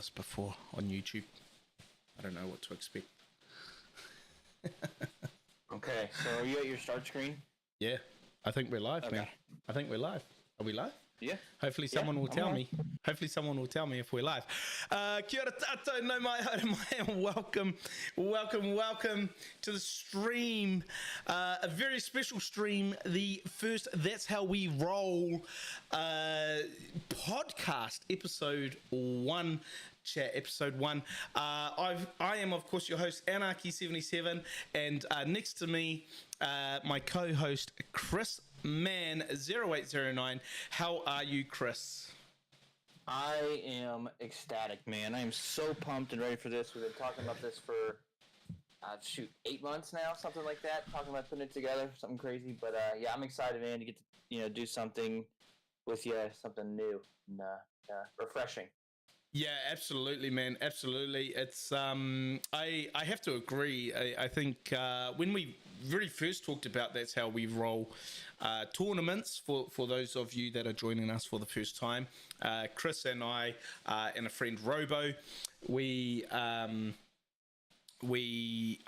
this before on YouTube. I don't know what to expect. Okay, so are you at your start screen? Yeah, I think we're live, Okay. man. I think we're live. Are we live? Yeah. Hopefully someone will tell me. Hopefully someone will tell me if we're live. Kia ora tātou, no mai haere mai, and welcome to the stream. A very special stream, the first That's How We Roll podcast, episode 1. Chat episode 1. I am, of course, your host, Anarchy77, and next to me, my co-host, Chris Man 0809. How are you, Chris? I am ecstatic, man. I am so pumped and ready for this. We've been talking about this for 8 months now, something like that. Talking about putting it together, something crazy. But yeah, I'm excited, man, to get to do something with you, something new and refreshing. Yeah, absolutely, man. Absolutely. It's I have to agree. I think when we very first talked about That's How We Roll tournaments, for those of you that are joining us for the first time, Chris and I and a friend Robo, we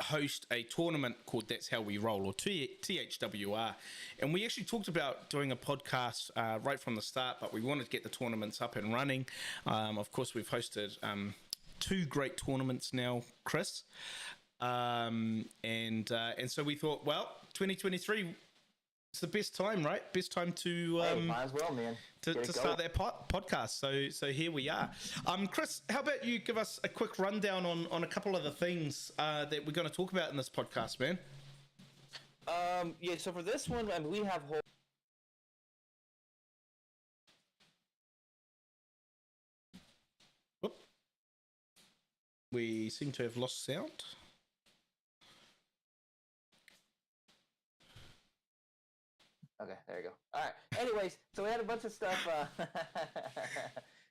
host a tournament called That's How We Roll, or THWR. And we actually talked about doing a podcast right from the start, but we wanted to get the tournaments up and running. Of course, we've hosted 2 great tournaments now, Chris. And so we thought, well, 2023, it's the best time, right? Best time to might as well, man. To start that podcast. So here we are. Chris, how about you give us a quick rundown on a couple of the things that we're going to talk about in this podcast, man? Yeah. So for this one, I mean, we have whole. Whoop. We seem to have lost sound. Okay, there you go. All right. Anyways, so we had a bunch of stuff.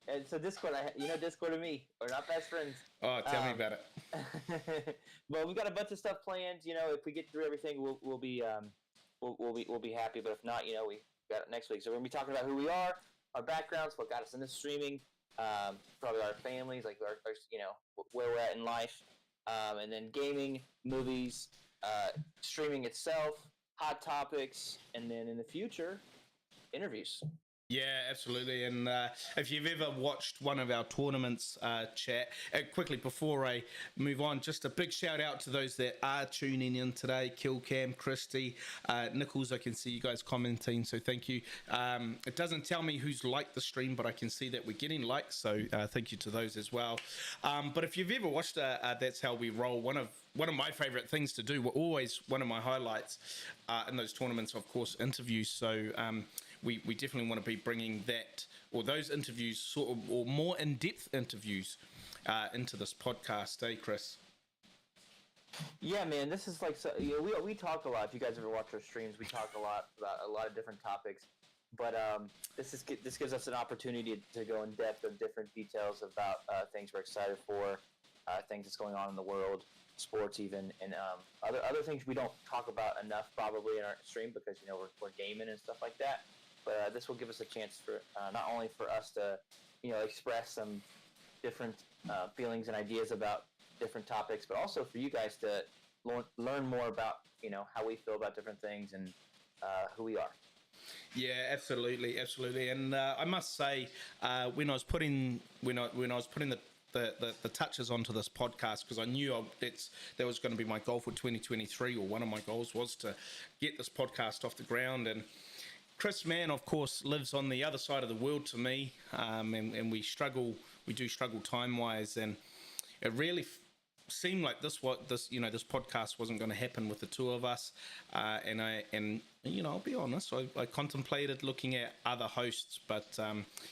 And so Discord, Discord and me, we're not best friends. Oh, tell me about it. Well, we've got a bunch of stuff planned. If we get through everything, we'll be happy. But if not, we got it next week. So we're gonna be talking about who we are, our backgrounds, what got us into streaming, probably our families, like our where we're at in life, and then gaming, movies, streaming itself, hot topics, and then in the future, interviews. Yeah, absolutely. And if you've ever watched one of our tournaments, chat, quickly before I move on, just a big shout out to those that are tuning in today. Killcam, Christy, Nichols, I can see you guys commenting, so thank you. It doesn't tell me who's liked the stream, but I can see that we're getting likes, so thank you to those as well. But if you've ever watched That's How We Roll, one of my favorite things to do, always one of my highlights in those tournaments, of course, interviews. So we definitely want to be bringing that, or those interviews, sort of, or more in-depth interviews into this podcast, Chris? Yeah, man, this is like, so, we talk a lot. If you guys ever watch our streams, we talk a lot about a lot of different topics. But this gives us an opportunity to go in depth of different details about things we're excited for, things that's going on in the world, sports even, and other things we don't talk about enough probably in our stream because we're gaming and stuff like that. But this will give us a chance for not only for us to express some different feelings and ideas about different topics, but also for you guys to learn more about how we feel about different things and who we are. Yeah, absolutely, and I must say, when I was putting the touches onto this podcast, because I knew that was going to be my goal for 2023, or one of my goals was to get this podcast off the ground. And Chris Mann, of course, lives on the other side of the world to me, and we do struggle time-wise, and it really seemed like this podcast wasn't going to happen with the two of us, and I'll be honest, I contemplated looking at other hosts, but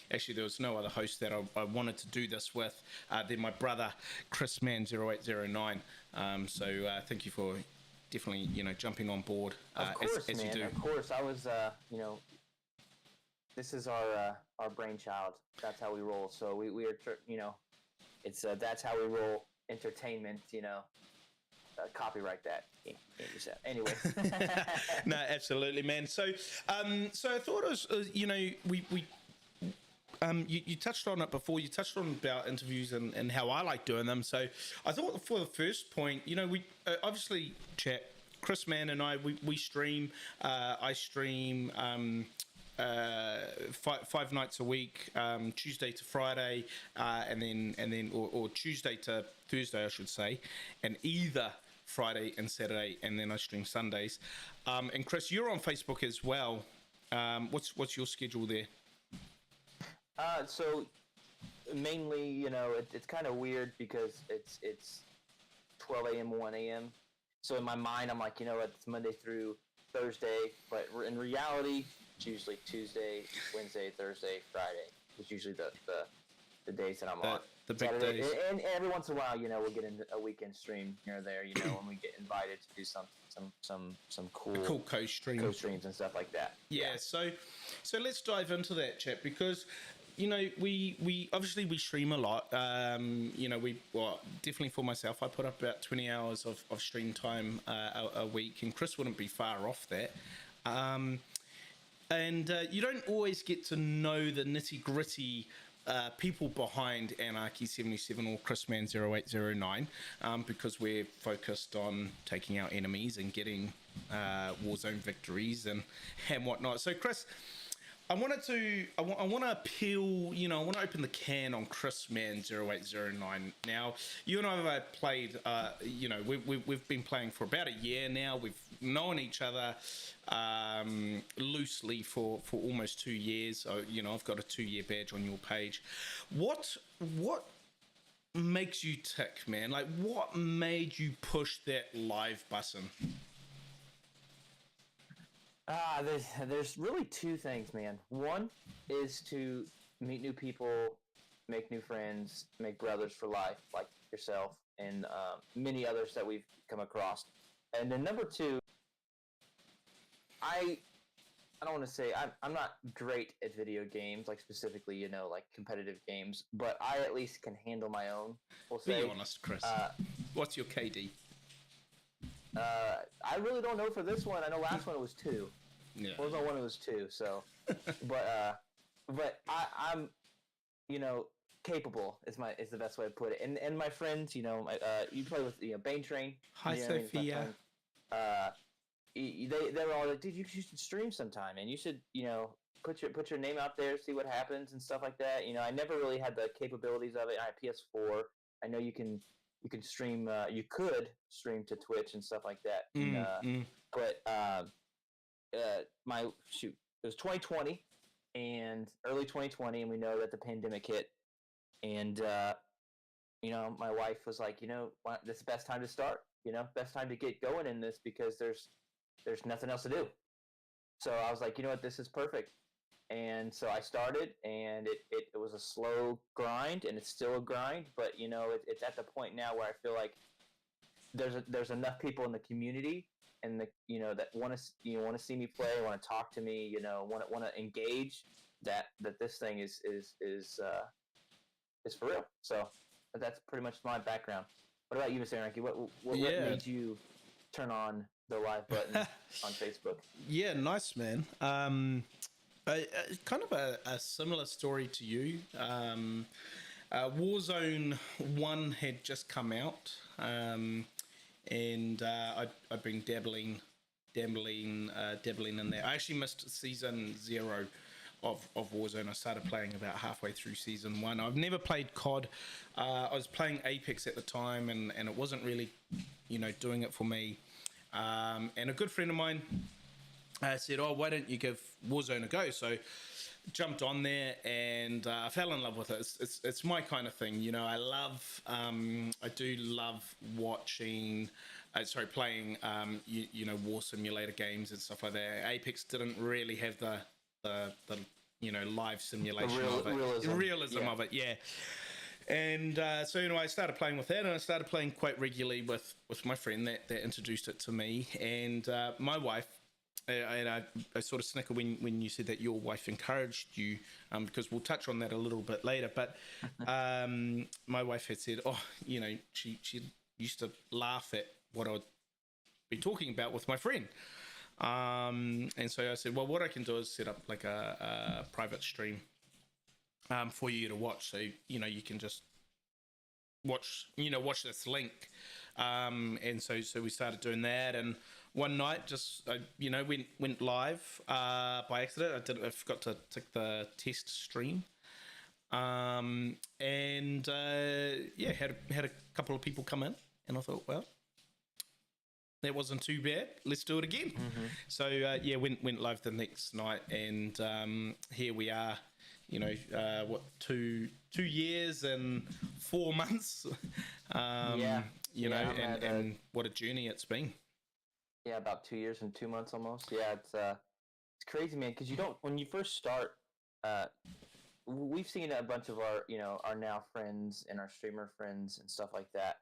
actually there was no other host that I wanted to do this with than my brother Chris Mann 0809. So thank you for definitely jumping on board of course, as man, you do. Of course, I was this is our brainchild. That's how we roll. So we are it's That's How We Roll Entertainment. Copyright that. Can't use that. Anyway. No, absolutely, man. So I thought it was you touched on it before. You touched on about interviews and how I like doing them. So I thought for the first point, we obviously chat. Chris Mann and we stream. I stream. Five nights a week, Tuesday to Friday, and then or Tuesday to Thursday, I should say, and either Friday and Saturday, and then I stream Sundays. And Chris, you're on Facebook as well. What's your schedule there? So mainly, it's kind of weird because it's 12 a.m. 1 a.m. So in my mind, I'm like, it's Monday through Thursday, but in reality, it's usually Tuesday, Wednesday, Thursday, Friday. It's usually the days that I'm on. The big Saturday, days. and every once in a while, we'll get into a weekend stream here or there, when we get invited to do some cool co-streams and stuff like that. Yeah. So let's dive into that, chat, because we obviously we stream a lot. Definitely for myself, I put up about 20 hours of stream time a week, and Chris wouldn't be far off that. And you don't always get to know the nitty gritty people behind Anarchy 77 or Chrisman 0809 because we're focused on taking out enemies and getting Warzone victories and whatnot. So Chris, I want to appeal, I want to open the can on Chrisman 0809. Now, you and I have played, we've been playing for about a year now. We've known each other loosely for almost 2 years. So, I've got a 2-year badge on your page. What makes you tick, man? Like, what made you push that live button? There's really two things, man. One is to meet new people, make new friends, make brothers for life, like yourself and many others that we've come across. And then number two, I don't want to say I'm not great at video games, like specifically, like competitive games, but I at least can handle my own. We'll say. Be honest, Chris. What's your KD? I really don't know for this one. I know last one it was 2. Yeah. Warzone 1 it was 2. So, but I'm, capable is the best way to put it. And my friends, you play with Bane Train. Hi, Sophia. They were all like, dude, you should stream sometime, and you should, put your name out there, see what happens and stuff like that. I never really had the capabilities of it. I have PS4. I know you can stream. You could stream to Twitch and stuff like that. But it was 2020 and early 2020, and we know that the pandemic hit. And my wife was like, this is the best time to start. Best time to get going in this because there's nothing else to do. So I was like, this is perfect. And so I started, and it was a slow grind, and it's still a grind. But it's at the point now where I feel like there's enough people in the community, and that want to see me play, want to talk to me, want to engage. That this thing is for real. So that's pretty much my background. What about you, Mr. Anarchy? What made you turn on the live button on Facebook? Yeah, nice, man. Kind of a similar story to you. Warzone 1 had just come out, and I'd been dabbling in there. I actually missed season 0 of Warzone. I started playing about halfway through season 1. I've never played COD. I was playing Apex at the time, and it wasn't really, doing it for me. And a good friend of mine said, "Oh, why don't you give Warzone a go?" So jumped on there and I fell in love with it. It's my kind of thing, I do love watching. Playing, war simulator games and stuff like that. Apex didn't really have the live simulation of it, realism of it, yeah. And so I started playing with that, and I started playing quite regularly with my friend that introduced it to me, and my wife. And I sort of snicker when you said that your wife encouraged you, because we'll touch on that a little bit later. But my wife had said, she used to laugh at what I'd be talking about with my friend. And so I said, well, what I can do is set up like a private stream for you to watch. So you can just watch this link. And so we started doing that, and one night just went live by accident. I forgot to tick the test stream. And had a couple of people come in, and I thought, well, that wasn't too bad. Let's do it again. Mm-hmm. So went live the next night, and here we are. What 2 years and 4 months. And what a journey it's been. Yeah, about 2 years and 2 months almost. Yeah, it's crazy, man. Because when you first start, we've seen a bunch of our now friends and our streamer friends and stuff like that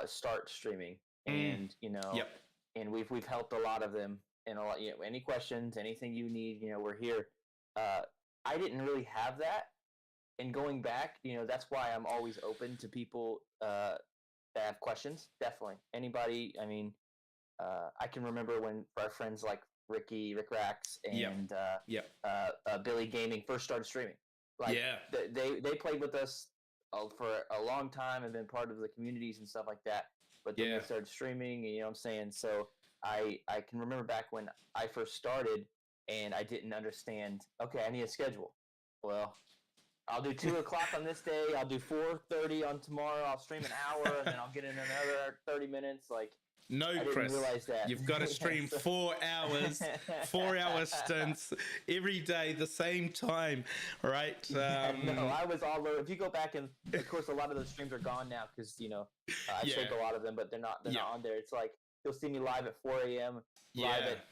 start streaming, and Yep. and we've helped a lot of them, and a lot. Any questions, anything you need, we're here. I didn't really have that, and going back, that's why I'm always open to people that have questions. Definitely, anybody. I mean, I can remember when our friends like Rick Rax, and Billy Gaming first started streaming. Like, they played with us for a long time and been part of the communities and stuff like that. But then they started streaming, and what I'm saying? So I can remember back when I first started, and I didn't understand. Okay, I need a schedule. Well, I'll do 2 o'clock on this day. I'll do 4:30 on tomorrow. I'll stream an hour, and then I'll get in another 30 minutes. Like, no, I Chris, didn't realize that. You've got to stream 4 hours, 4-hour stints every day, the same time, right? No, I was all over. If you go back, and of course, a lot of those streams are gone now because I saved a lot of them, but they're not on there. It's like you'll see me live at 4 a.m., live at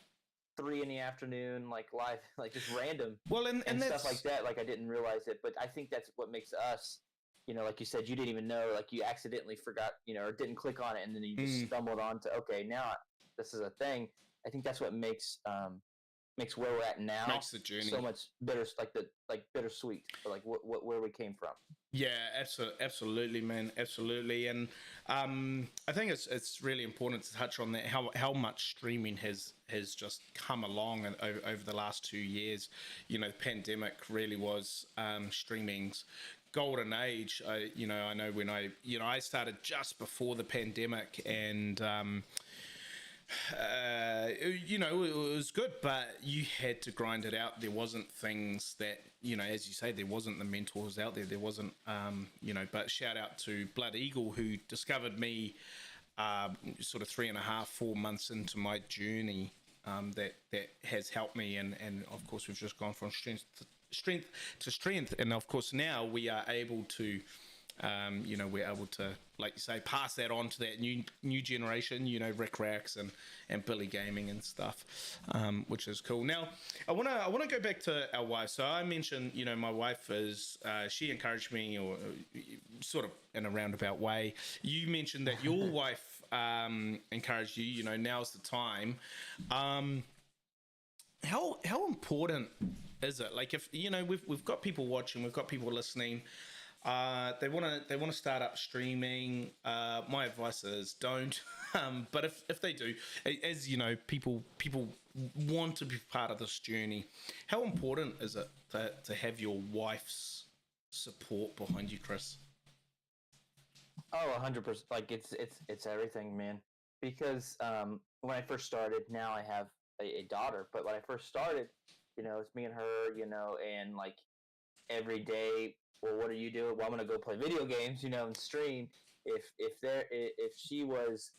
3 in the afternoon, like live, like just random. Well, and stuff like that. Like, I didn't realize it, but I think that's what makes us. Like you said, you didn't even know, like you accidentally forgot, or didn't click on it, and then you just stumbled onto, okay, now this is a thing. I think that's what makes where we're at now makes the journey so much bittersweet, for like where we came from. Yeah, absolutely, man, absolutely. And I think it's really important to touch on that, how much streaming has just come along and over the last 2 years. The pandemic really was streaming's golden age. I know when I started just before the pandemic, and it was good, but you had to grind it out. There wasn't things that, as you say, there wasn't the mentors out there. There wasn't, but shout out to Blood Eagle, who discovered me sort of 3.5-4 months into my journey, that has helped me. And of course, we've just gone from strength to strength. And of course, now we are able to, we're able to, like you say, pass that on to that new generation, Rick Rax and Billy Gaming and stuff, which is cool. Now, I wanna go back to our wife. So I mentioned, my wife is, she encouraged me, or sort of in a roundabout way. You mentioned that your wife encouraged you. Now's the time. How important is it? Like, if we've got people watching, we've got people listening. They want to start up streaming. My advice is don't. But if they do, as people want to be part of this journey. How important is it to have your wife's support behind you, Chris? Oh, 100%. Like, it's everything, man. Because when I first started, now I have a daughter. But when I first started, it's me and her, and like every day. Well, what are you doing? Well, I'm gonna go play video games, and stream. If she was,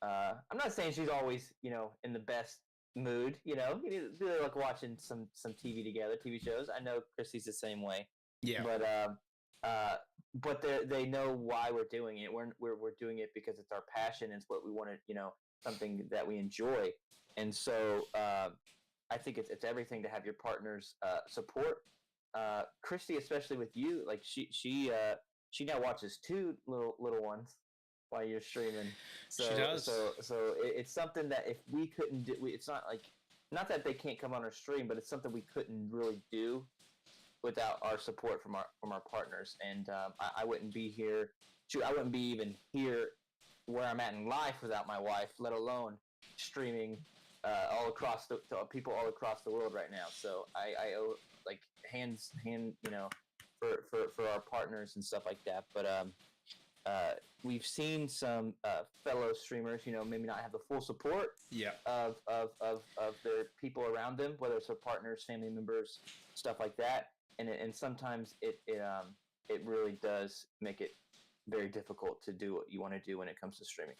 I'm not saying she's always, in the best mood. Really like watching some TV together, TV shows. I know Christy's the same way. Yeah. But they know why we're doing it. We're doing it because it's our passion. It's what we want to, something that we enjoy. And so I think it's everything to have your partner's support. Christy, especially with you, like she now watches 2 little ones while you're streaming. So she does. So it's something that if we couldn't do, it's not like, not that they can't come on our stream, but it's something we couldn't really do without our support from our partners. And I wouldn't be here. Shoot, I wouldn't be even here where I'm at in life without my wife, let alone streaming all across to people all across the world right now. So I owe, like, hand for our partners and stuff like that. But we've seen some fellow streamers, maybe not have the full support Yeah. of their people around them, whether it's their partners, family members, stuff like that. And sometimes it really does make it very difficult to do what you want to do when it comes to streaming.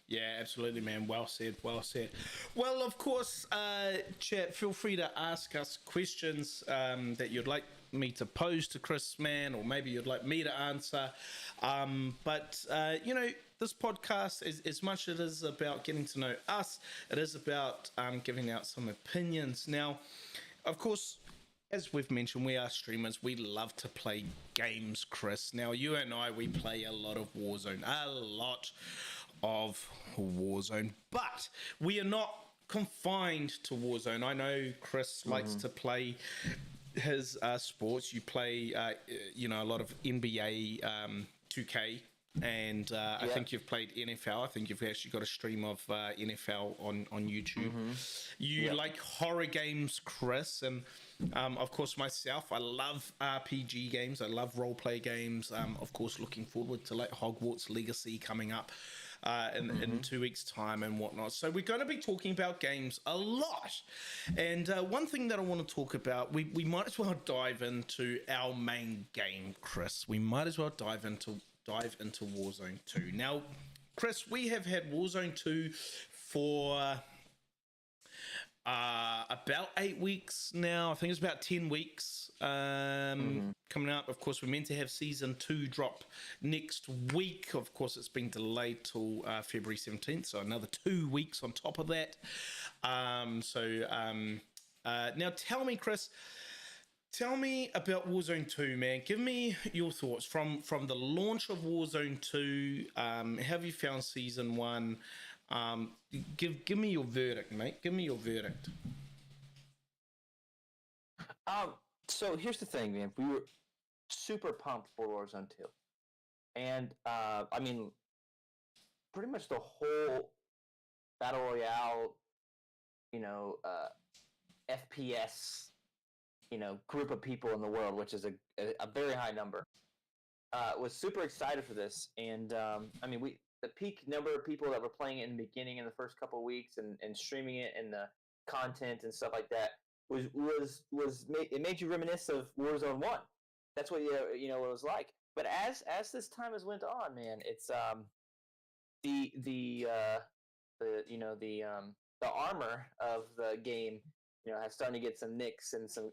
Yeah, absolutely, man. Well said. Well said. Well, of course, chat, feel free to ask us questions that you'd like me to pose to Chris, man, or maybe you'd like me to answer. But this podcast is as much as it is about getting to know us, it is about giving out some opinions. Now, of course, as we've mentioned, we are streamers. We love to play games, Chris. Now, you and I, we play a lot of Warzone, but we are not confined to Warzone. I know Chris likes to play his sports. You play, a lot of NBA 2K. And I think you've played NFL. I think you've actually got a stream of NFL on YouTube. You like horror games, Chris, and of course myself. I love RPG games. I love role-play games. Of course, looking forward to like Hogwarts Legacy coming up in 2 weeks' time and whatnot. So we're going to be talking about games a lot. And one thing that I want to talk about, we might as well dive into our main game, Chris. We might as well dive into Warzone 2. Now, Chris, we have had Warzone 2 for about 8 weeks now. I think it's about 10 weeks coming up. Of course, we're meant to have Season 2 drop next week. Of course, it's been delayed till February 17th, so another 2 weeks on top of that. Now tell me, Chris, tell me about Warzone 2, man. Give me your thoughts from the launch of Warzone 2. Have you found Season 1? Give me your verdict, mate. Give me your verdict. So here's the thing, man. We were super pumped for Warzone 2. And, I mean, pretty much the whole Battle Royale, FPS, group of people in the world, which is a very high number, was super excited for this. And, the peak number of people that were playing it in the beginning in the first couple of weeks and streaming it and the content and stuff like that it made you reminisce of Warzone 1. That's what what it was like. But as this time has went on, man, it's the armor of the game has starting to get some nicks and some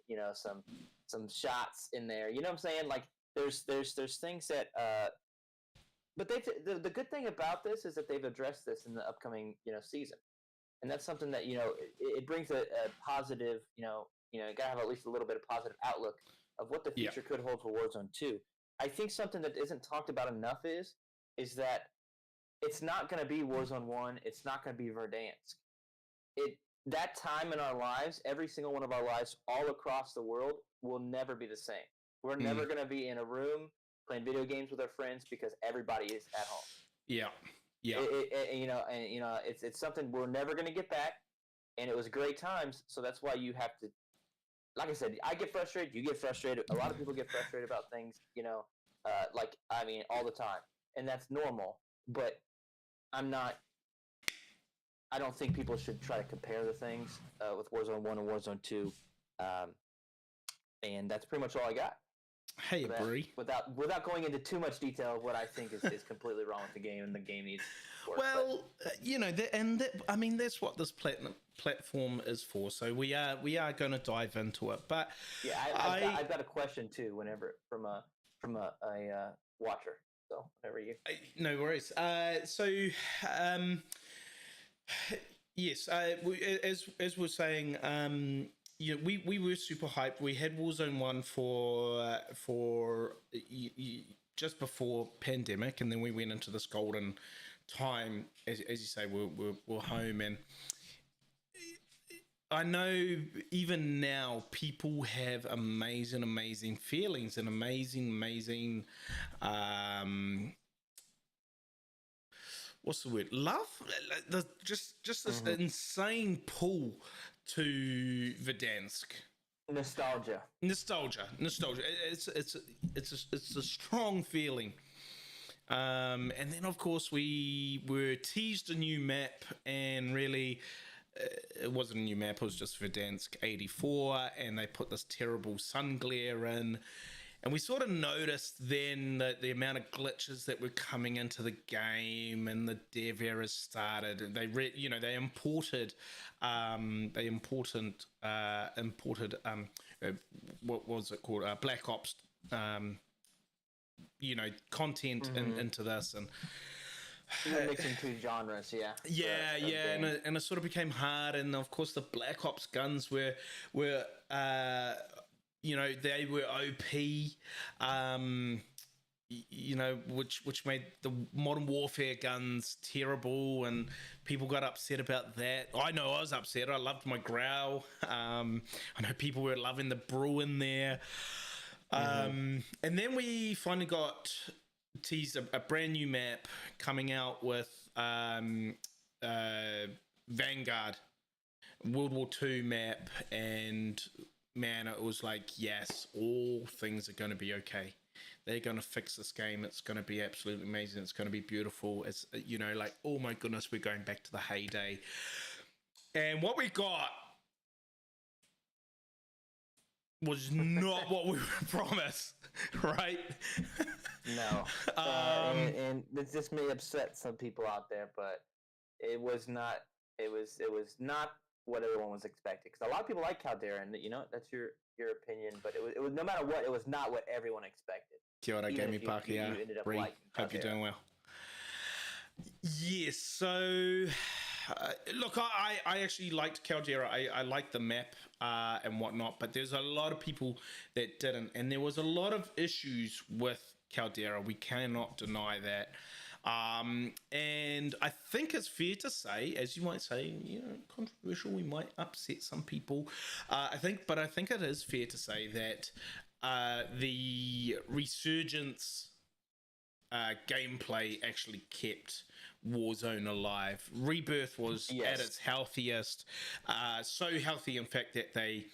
some shots in there. You know what I'm saying? Like there's things that but the good thing about this is that they've addressed this in the upcoming season, and that's something that it brings a positive you gotta have at least a little bit of positive outlook of what the future could hold for Warzone 2. I think something that isn't talked about enough is that it's not going to be Warzone 1. It's not going to be Verdansk. That time in our lives, every single one of our lives, all across the world, will never be the same. We're never going to be in a room playing video games with our friends because everybody is at home. Yeah. It's something we're never going to get back, and it was great times. So that's why you have to, like I said, I get frustrated. You get frustrated. A lot of people get frustrated about things, all the time, and that's normal. But I don't think people should try to compare the things with Warzone 1 and Warzone 2. And that's pretty much all I got. Hey, Bree. Without going into too much detail of what I think is completely wrong with the game and the game needs work. Well, that's what this platform is for. So we are going to dive into it. But yeah, I've got a question too. Whenever from a watcher. So whenever you. No worries. Yes, as we're saying, we were super hyped. We had Warzone 1 for just before pandemic, and then we went into this golden time. As you say, we're home, and I know even now people have amazing feelings and amazing what's the word? Love? Just this insane pull to Verdansk. Nostalgia. It's a strong feeling. And then of course we were teased a new map, and really it wasn't a new map. It was just Verdansk 84, and they put this terrible sun glare in. And we sort of noticed then that the amount of glitches that were coming into the game, and the dev errors started. And they imported what was it called, Black Ops, content into this, and You're mixing two genres, yeah. and it sort of became hard. And of course, the Black Ops guns were they were OP, which made the Modern Warfare guns terrible, and people got upset about that. I know I was upset. I loved my Growl. I know people were loving the Bruin there. And then we finally got teased a brand new map coming out with Vanguard, World War II map, and man, it was like, yes, all things are going to be okay. They're going to fix this game. It's going to be absolutely amazing. It's going to be beautiful. It's, like, oh my goodness, we're going back to the heyday. And what we got was not what we were promised, right? No. And this may upset some people out there, but it was not. It was not what everyone was expecting. Because a lot of people like Caldera, and that's your opinion. But it was no matter what, it was not what everyone expected. Kia ora, Gamey Parker. Yeah, hope you're doing well. Yes. So, look, I actually liked Caldera. I liked the map and whatnot, but there's a lot of people that didn't, and there was a lot of issues with Caldera. We cannot deny that. And I think it's fair to say, as you might say, controversial, we might upset some people. I think it is fair to say that the Resurgence gameplay actually kept Warzone alive. Rebirth was at its healthiest, so healthy, in fact, that they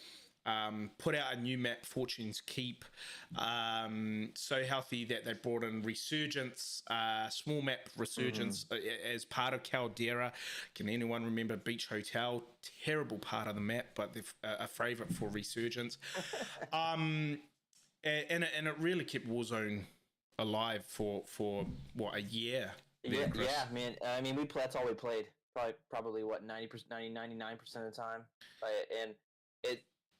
put out a new map, Fortune's Keep, so healthy that they brought in Resurgence, small map Resurgence, as part of Caldera. Can anyone remember Beach Hotel? Terrible part of the map, but a favourite for Resurgence. And it really kept Warzone alive for what, a year? Yeah, man. I mean, that's all we played. Probably what, 90%, 99% of the time. And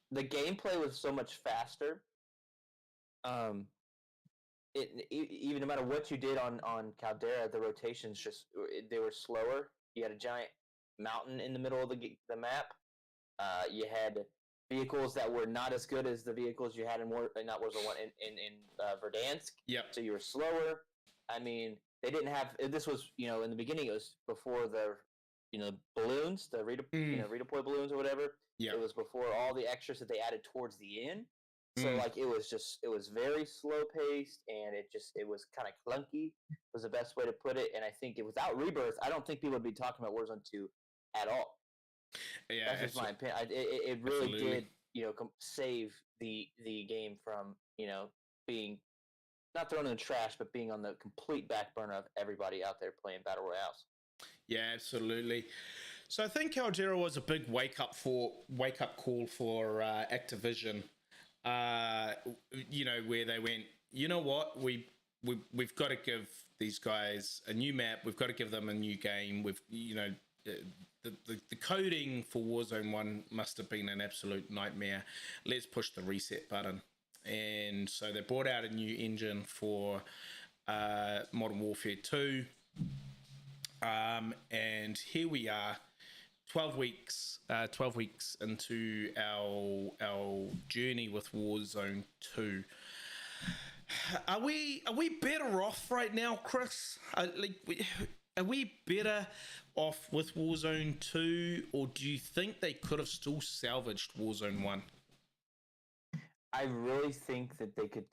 the gameplay was so much faster. Even no matter what you did on Caldera, the rotations they were slower. You had a giant mountain in the middle of the map. You had vehicles that were not as good as the vehicles you had in not Warzone 1 in Verdansk. Yeah. So you were slower. I mean, they didn't have. This was in the beginning. It was before the balloons, the redeploy balloons or whatever. Yeah. It was before all the extras that they added towards the end. So like it was very slow paced, and it was kind of clunky. Was the best way to put it. And I think without Rebirth, I don't think people would be talking about Warzone 2 at all. Yeah, that's just my opinion. It really did save the game from being not thrown in the trash, but being on the complete back burner of everybody out there playing battle royales. Yeah, absolutely. So I think Caldera was a big wake up call for Activision. Where they went, you know what, we've got to give these guys a new map. We've got to give them a new game. The coding for Warzone 1 must have been an absolute nightmare. Let's push the reset button. And so they brought out a new engine for Modern Warfare 2. And here we are, 12 weeks into our journey with Warzone 2. Are we better off right now, Chris? Are we better off with Warzone 2, or do you think they could have still salvaged Warzone 1? I really think that they could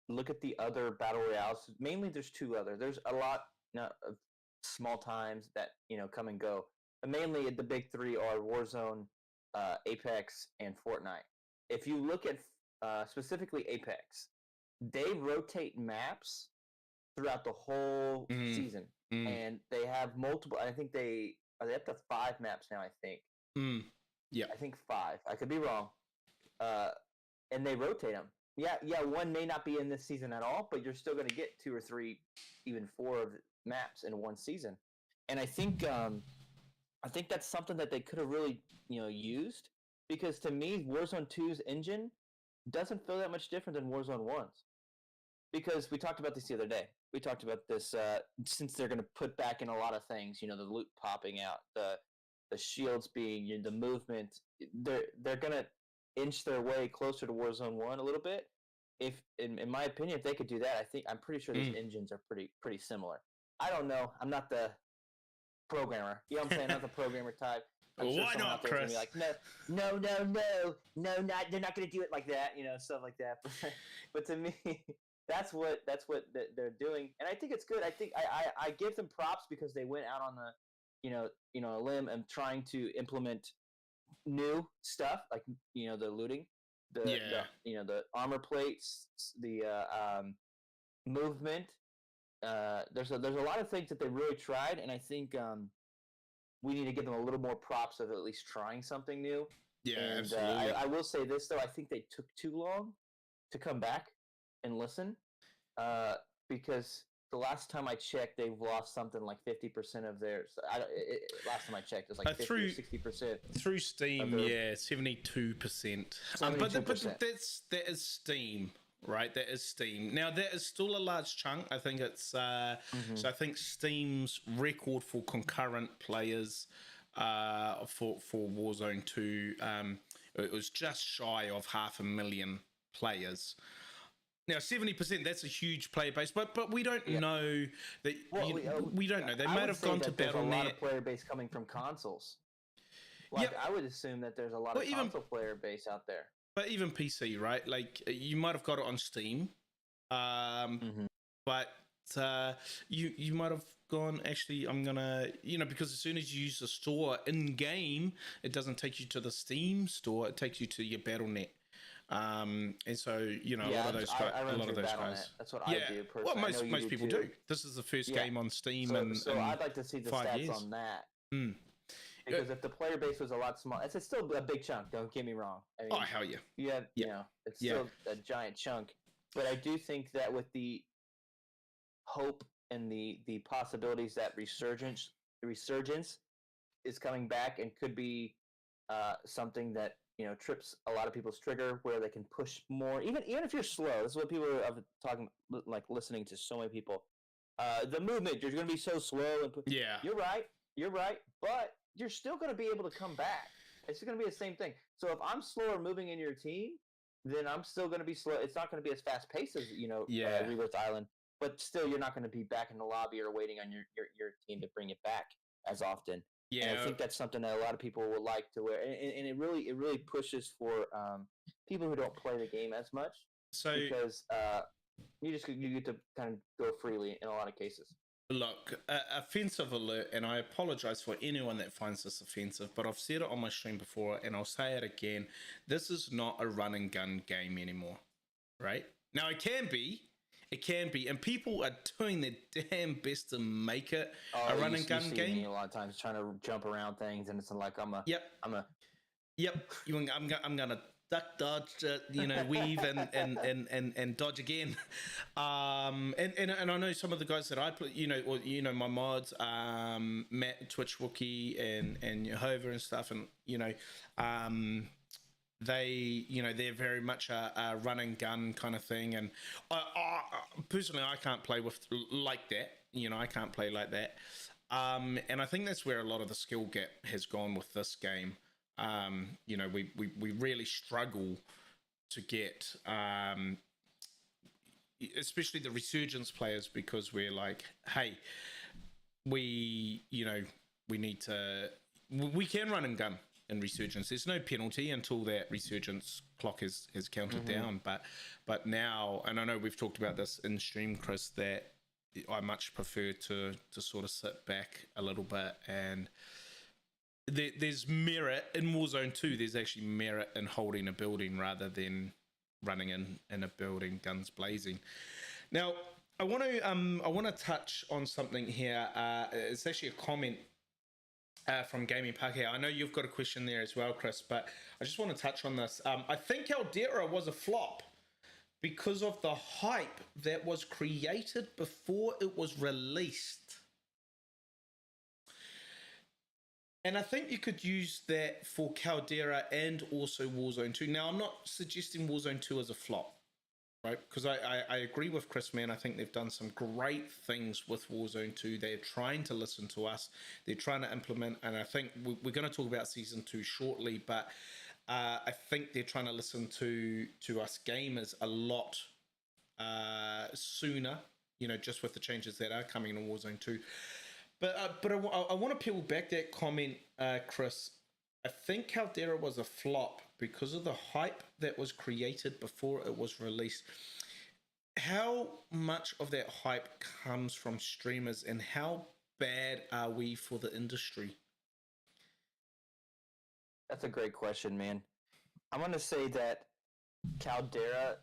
look at the other battle royales. Mainly, there's two other. There's a lot of small times that come and go. But mainly, the big three are Warzone, Apex and Fortnite. If you look at specifically Apex, they rotate maps throughout the whole season, and they have multiple. I think they up to 5 maps now. I think. Yeah. I think 5. I could be wrong. And they rotate them. Yeah. One may not be in this season at all, but you're still going to get 2 or 3, even 4 of maps in one season. And I think that's something that they could have really used, because to me, Warzone 2's engine doesn't feel that much different than Warzone 1's. Because we talked about this the other day. We talked about this since they're going to put back in a lot of things. The loot popping out, the shields being the movement. They're going to inch their way closer to Warzone 1 a little bit. If in my opinion, if they could do that, I'm pretty sure these engines are pretty similar. I don't know. I'm not the programmer. You know what I'm saying? Not the programmer type. I'm sure Why not, Chris? Gonna be Chris? like, no, not. They're not going to do it like that. Stuff like that. But to me, that's what they're doing, and I think it's good. I think I give them props because they went out on the a limb and trying to implement new stuff, like the looting, the armor plates, the movement. There's a lot of things that they really tried, and I think we need to give them a little more props of at least trying something new. Yeah, and, absolutely. I will say this though: I think they took too long to come back and listen, because the last time I checked, they've lost something like 50% of theirs. Last time I checked, it was like 50 or 60%. Through Steam, 72%. But that is Steam, right? That is Steam. Now, that is still a large chunk. I think it's so I think Steam's record for concurrent players for Warzone 2, it was just shy of 500,000 players. Now, 70%, that's a huge player base, but we don't know that. We don't know. They might have gone to Battle.net. There's a lot of player base coming from consoles. I would assume that there's a lot of console player base out there. But even PC, right? Like, you might have got it on Steam, but you might have gone, actually, I'm gonna, because as soon as you use the store in game, it doesn't take you to the Steam store; it takes you to your Battle.net. And so a lot of those guys. That's what I do personally. Well, most people do. This is the first game on Steam, so I'd like to see the stats on that. Because if the player base was a lot smaller, it's still a big chunk. Don't get me wrong. I mean, hell yeah! It's still a giant chunk. But I do think that with the hope and the possibilities that resurgence is coming back and could be something that trips a lot of people's trigger, where they can push more, even if you're slow. This is what people are talking, like listening to so many people. The movement, you're going to be so slow. You're right, but you're still going to be able to come back. It's going to be the same thing. So if I'm slower moving in your team, then I'm still going to be slow. It's not going to be as fast paced as Rebirth Island, but still you're not going to be back in the lobby or waiting on your team to bring it back as often. Yeah, and I think that's something that a lot of people would like to wear, and it really pushes for people who don't play the game as much. So because you get to kind of go freely in a lot of cases. Look, offensive alert, and I apologize for anyone that finds this offensive, but I've said it on my stream before, and I'll say it again. This is not a run and gun game anymore, right? Now, it can be, and people are doing their damn best to make it a run and gun game. Me a lot of times trying to jump around things, and it's like I'm gonna duck, dodge, weave and dodge again. And I know some of the guys that I play, my mods, Matt, Twitch Wookie, and Jehovah and stuff, and they're very much a run and gun kind of thing. And personally, I can't play like that. I can't play like that. And I think that's where a lot of the skill gap has gone with this game. We really struggle to get, especially the Resurgence players, because we're like, hey, we can run and gun in Resurgence. There's no penalty until that Resurgence clock is counted down. But now, and I know we've talked about this in stream, Chris, that I much prefer to sort of sit back a little bit and there's merit in Warzone 2. There's actually merit in holding a building rather than running in a building, guns blazing. Now, I want to touch on something here. It's actually a comment from Gaming Puck here. I know you've got a question there as well, Chris, but I just want to touch on this. I think THWR was a flop because of the hype that was created before it was released. And I think you could use that for Caldera and also Warzone 2. Now, I'm not suggesting Warzone 2 as a flop, right? Because I agree with Chris, man. I think they've done some great things with Warzone 2. They're trying to listen to us. They're trying to implement, and I think we're going to talk about Season 2 shortly, but I think they're trying to listen to us gamers a lot sooner, just with the changes that are coming in Warzone 2. But I want to peel back that comment, Chris. I think Caldera was a flop because of the hype that was created before it was released. How much of that hype comes from streamers, and how bad are we for the industry? That's a great question, man. I'm going to say that Caldera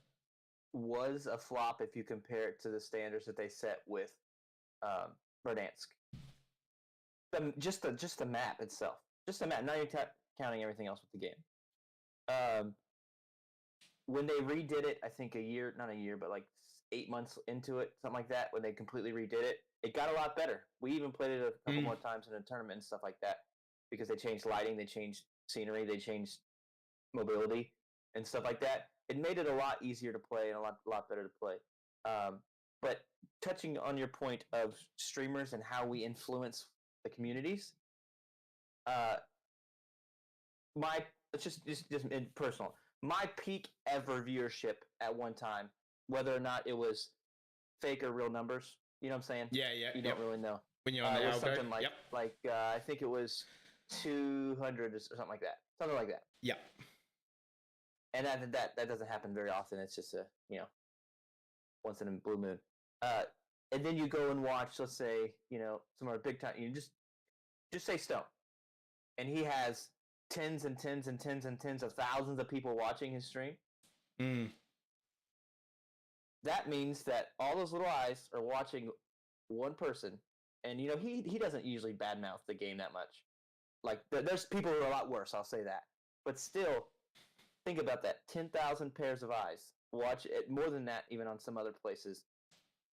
was a flop if you compare it to the standards that they set with Verdansk. Just the map itself. Just the map, not even counting everything else with the game. When they redid it, I think not a year, but like 8 months into it, something like that, when they completely redid it, it got a lot better. We even played it a couple more times in a tournament and stuff like that, because they changed lighting, they changed scenery, they changed mobility and stuff like that. It made it a lot easier to play and a lot better to play. But touching on your point of streamers and how we influence the communities, just in personal, my peak ever viewership at one time, whether or not it was fake or real numbers, you know what I'm saying? Yeah. You don't really know. When you're on the it was algo. something like I think it was 200 or something like that. Something like that. Yeah. And that doesn't happen very often. It's just once in a blue moon. And then you go and watch, let's say, some other big time. You just say Stone, and he has tens and tens and tens and tens of thousands of people watching his stream. That means that all those little eyes are watching one person, and he doesn't usually badmouth the game that much. Like there's people who are a lot worse, I'll say that, but still, think about that: 10,000 pairs of eyes watch it, more than that, even on some other places,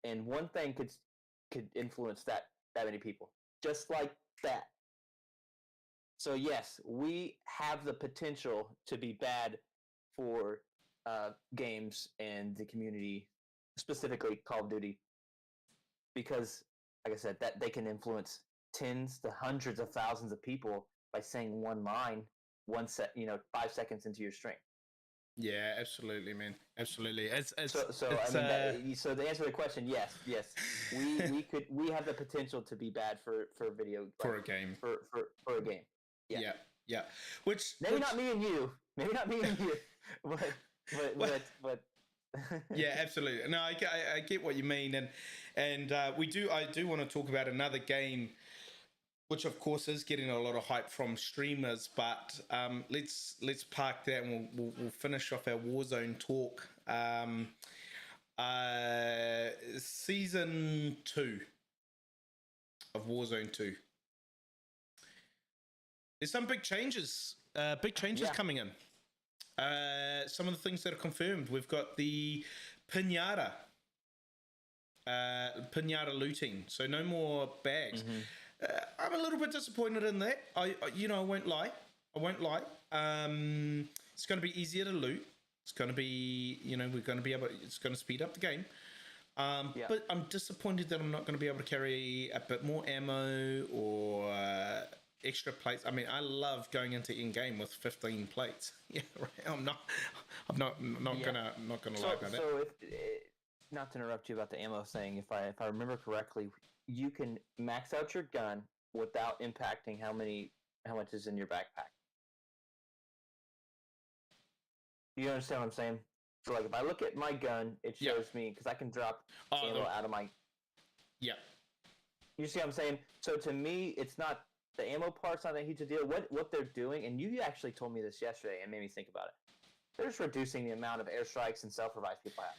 and one thing could influence that many people, just like that. So yes, we have the potential to be bad for games and the community, specifically Call of Duty, because, like I said, that they can influence tens to hundreds of thousands of people by saying one line, 5 seconds into your stream. Yeah, absolutely, man. Absolutely. So to answer the question, yes, we have the potential to be bad for video, for a game. For a game. Yeah. Which not me and you, but yeah, absolutely. No, I get what you mean, and I do want to talk about another game, which of course is getting a lot of hype from streamers. But let's park that, and we'll finish off our Warzone talk. Season 2 of Warzone 2. There's some big changes. Coming in. Some of the things that are confirmed. We've got the pinata looting. So no more bags. Mm-hmm. I'm a little bit disappointed in that. I won't lie. It's going to be easier to loot. It's going to be, we're going to be able. It's going to speed up the game. But I'm disappointed that I'm not going to be able to carry a bit more ammo or extra plates. I mean, I love going into in-game with 15 plates. Yeah, right. I'm not gonna lie about that. So not to interrupt you about the ammo thing, if I remember correctly, you can max out your gun without impacting how much is in your backpack. You understand what I'm saying? So, like, if I look at my gun, it shows me, because I can drop ammo out of my... Yeah. You see what I'm saying? So, to me, it's not the ammo part's not that huge a deal. What they're doing, and you actually told me this yesterday and made me think about it. They're just reducing the amount of airstrikes and self-revives people have.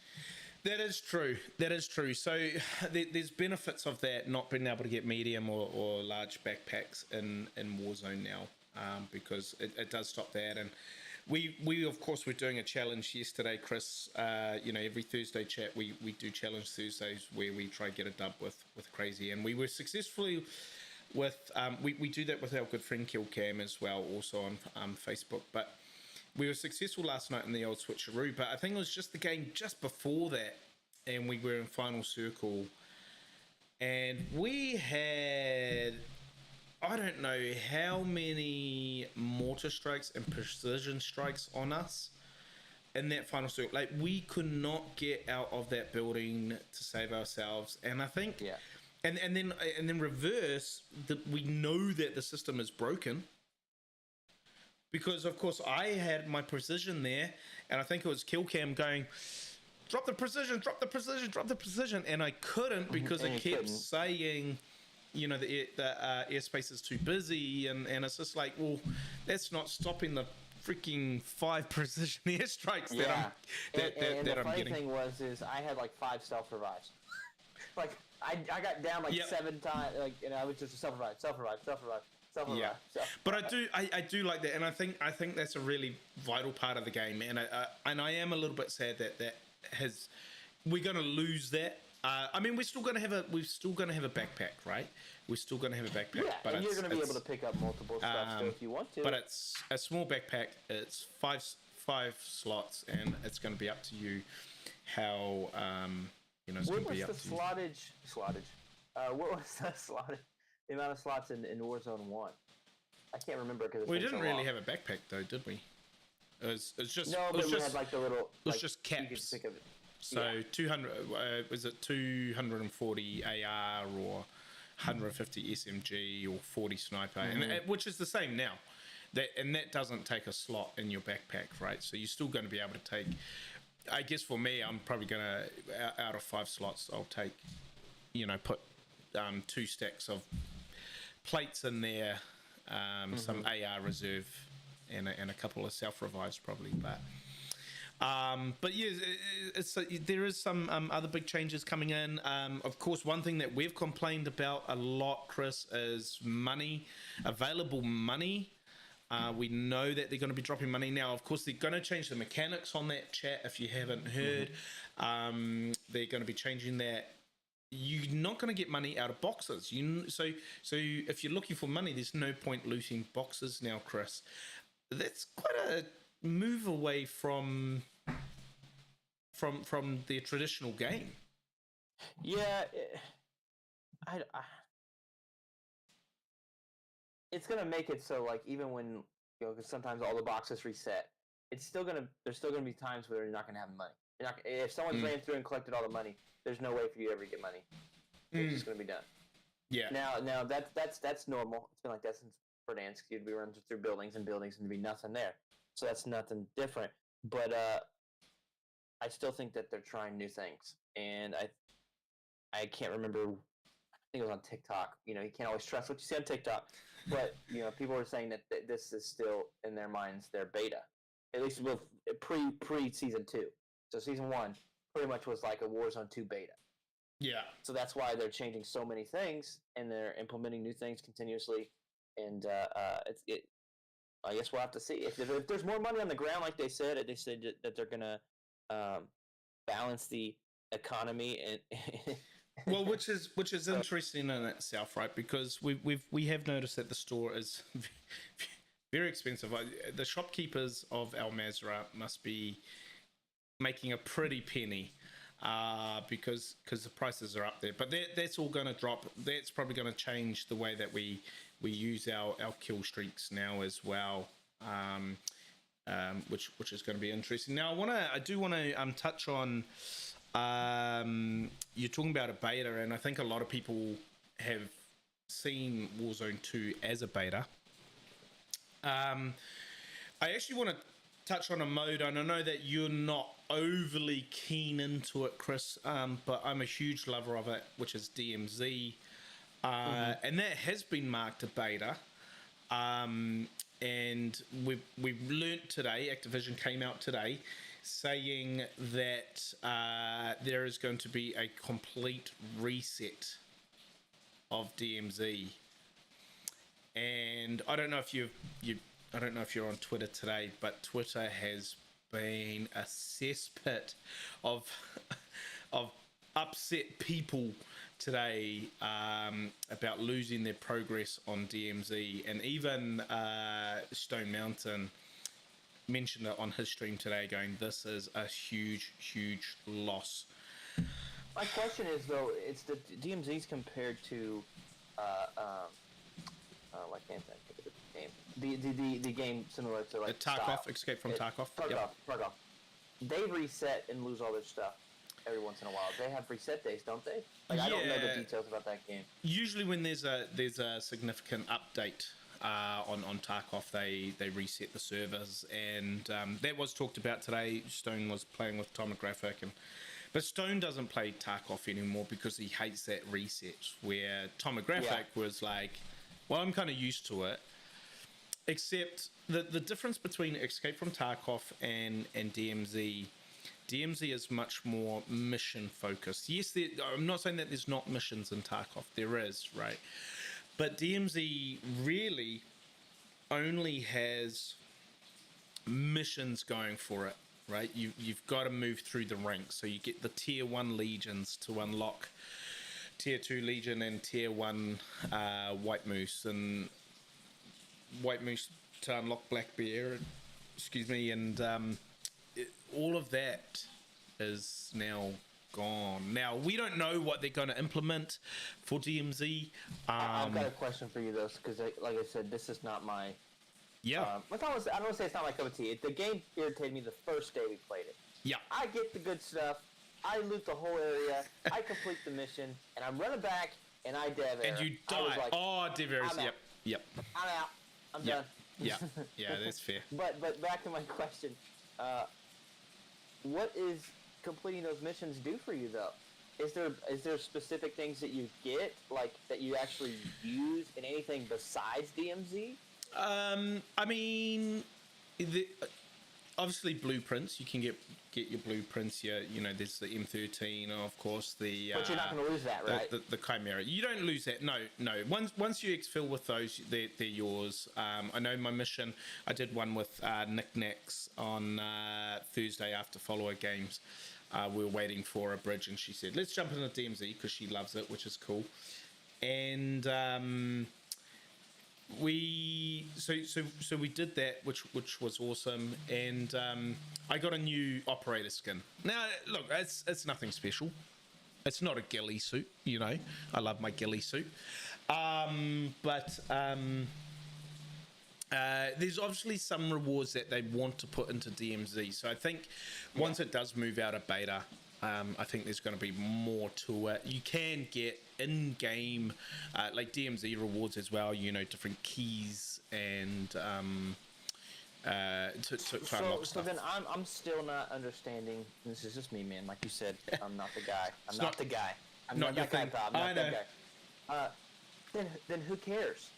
That is true. That is true. So there's benefits of that not being able to get medium or large backpacks in Warzone now, because it does stop that. And we of course were doing a challenge yesterday, Chris. Every Thursday chat we do challenge Thursdays where we try to get a dub with Crazy, and we were successfully with we do that with our good friend Killcam as well, also on Facebook, but. We were successful last night in the old switcheroo, but I think it was just the game just before that, and we were in final circle, and we had, I don't know how many mortar strikes and precision strikes on us in that final circle. Like, we could not get out of that building to save ourselves, and I think, and then reverse, we know that the system is broken. Because, of course, I had my precision there, and I think it was Killcam going, drop the precision, drop the precision, drop the precision, and I couldn't because it kept saying, the airspace is too busy, and it's just like, well, that's not stopping the freaking 5 precision airstrikes that I'm getting. And the funny thing was I had like 5 self-revives. Like, I got down 7 times, and I was just a self-revive. Yeah, but I do like that, and I think that's a really vital part of the game, and I am a little bit sad that we're going to lose that. I mean, we're still going to have a backpack, right? We're still going to have a backpack, but and you're going to be able to pick up multiple stuff still if you want to. But it's a small backpack. It's five slots, and it's going to be up to you how it's going to be up to you. What was the slottage? What was the slottage? The amount of slots in Warzone 1. I can't remember because we didn't really have a backpack though, did we? It was just we had like the little. It was just caps. So 200 was it 240 AR or 150 SMG or 40 sniper, and which is the same now. That doesn't take a slot in your backpack, right? So you're still going to be able to take. I guess for me, I'm probably going to out of 5 slots, I'll take, put 2 stacks of plates in there, some AR reserve, and a couple of self revives probably, but yeah, there is some other big changes coming in. Of course, one thing that we've complained about a lot, Chris, is available money. We know that they're going to be dropping money now. Of course, they're going to change the mechanics on that chat. If you haven't heard, they're going to be changing that. You're not going to get money out of boxes. So if you're looking for money, there's no point looting boxes now, Chris. That's quite a move away from the traditional game. Yeah, it's going to make it so like even when because sometimes all the boxes reset, there's still going to be times where you're not going to have money. If someone's ran through and collected all the money, there's no way for you to ever get money. It's just going to be done. Yeah. Now that's normal. It's been like that since Verdansk. You'd be running through buildings and there'd be nothing there. So that's nothing different. But I still think that they're trying new things, and I can't remember. I think it was on TikTok. You can't always trust what you see on TikTok, but people were saying that this is still in their minds their beta, at least with pre season 2. So season 1 pretty much was like a Warzone 2 beta. Yeah. So that's why they're changing so many things, and they're implementing new things continuously. And I guess we'll have to see if there's more money on the ground, like they said that they're gonna balance the economy and. Well, which is interesting in itself, right? Because we have noticed that the store is very expensive. The shopkeepers of Al Mazrah must be making a pretty penny because the prices are up there. But that's all going to drop. That's probably going to change the way that we use our kill streaks now as well, which is going to be interesting. Now I do want to touch on you're talking about a beta, and I think a lot of people have seen Warzone 2 as a beta. I actually want to touch on a mode, and I know that you're not overly keen into it, Chris, but I'm a huge lover of it, which is DMZ. and that has been marked a beta. And we've learnt today, Activision came out today saying that there is going to be a complete reset of DMZ. And I don't know if I don't know if you're on Twitter today, but Twitter has been a cesspit of of upset people today about losing their progress on DMZ, and even Stone Mountain mentioned it on his stream today, going, "This is a huge, huge loss." My question is though, it's the DMZs compared to, I can't think of the game. The game similar to like Tarkov, Escape from Tarkov. Tarkov. They reset and lose all their stuff every once in a while. They have reset days, don't they? Like, I don't know the details about that game. Usually, when there's a significant update on Tarkov, they reset the servers, and that was talked about today. Stone was playing with Tomographic, but Stone doesn't play Tarkov anymore because he hates that reset. Where Tomographic was like, "Well, I'm kind of used to it." Except the difference between Escape from Tarkov and DMZ. DMZ is much more mission focused. Yes, I'm not saying that there's not missions in Tarkov. There is, right? But DMZ really only has missions going for it, right? You've got to move through the ranks. So you get the tier 1 legions to unlock tier 2 legion and tier 1 White Moose, and White Moose to unlock Black Bear, and all of that is now gone. Now, we don't know what they're going to implement for DMZ. I've got a question for you, though, because, like I said, this is not my... Yeah. I don't want to say it's not my cup of tea. The game irritated me the first day we played it. Yeah. I get the good stuff. I loot the whole area. I complete the mission, and I'm running back, and I dev error. And you die. Dev errors. Yep. I'm out. I'm done. Yeah, that's fair. But back to my question. What is completing those missions do for you, though? Is there specific things that you get, like, that you actually use in anything besides DMZ? I mean, obviously blueprints. You can get your blueprints. There's the M13, of course. But you're not going to lose that, right? The Chimera. You don't lose that. No. Once you exfil with those, they're yours. I know my mission. I did one with Knickknacks on Thursday after follower games. We were waiting for a bridge, and she said, "Let's jump into DMZ," because she loves it, which is cool. And we did that, which was awesome, and I got a new operator skin. Now, look, it's nothing special. It's not a ghillie suit, I love my ghillie suit, but there's obviously some rewards that they want to put into DMZ. So I think once it does move out of beta, I think there's going to be more to it. You can get in-game, like DMZ rewards as well, different keys and to unlock stuff. So then I'm still not understanding. This is just me, man. Like you said, I'm not the guy. I'm not the guy. I'm not that guy, Bob. I'm not that guy. Then who cares?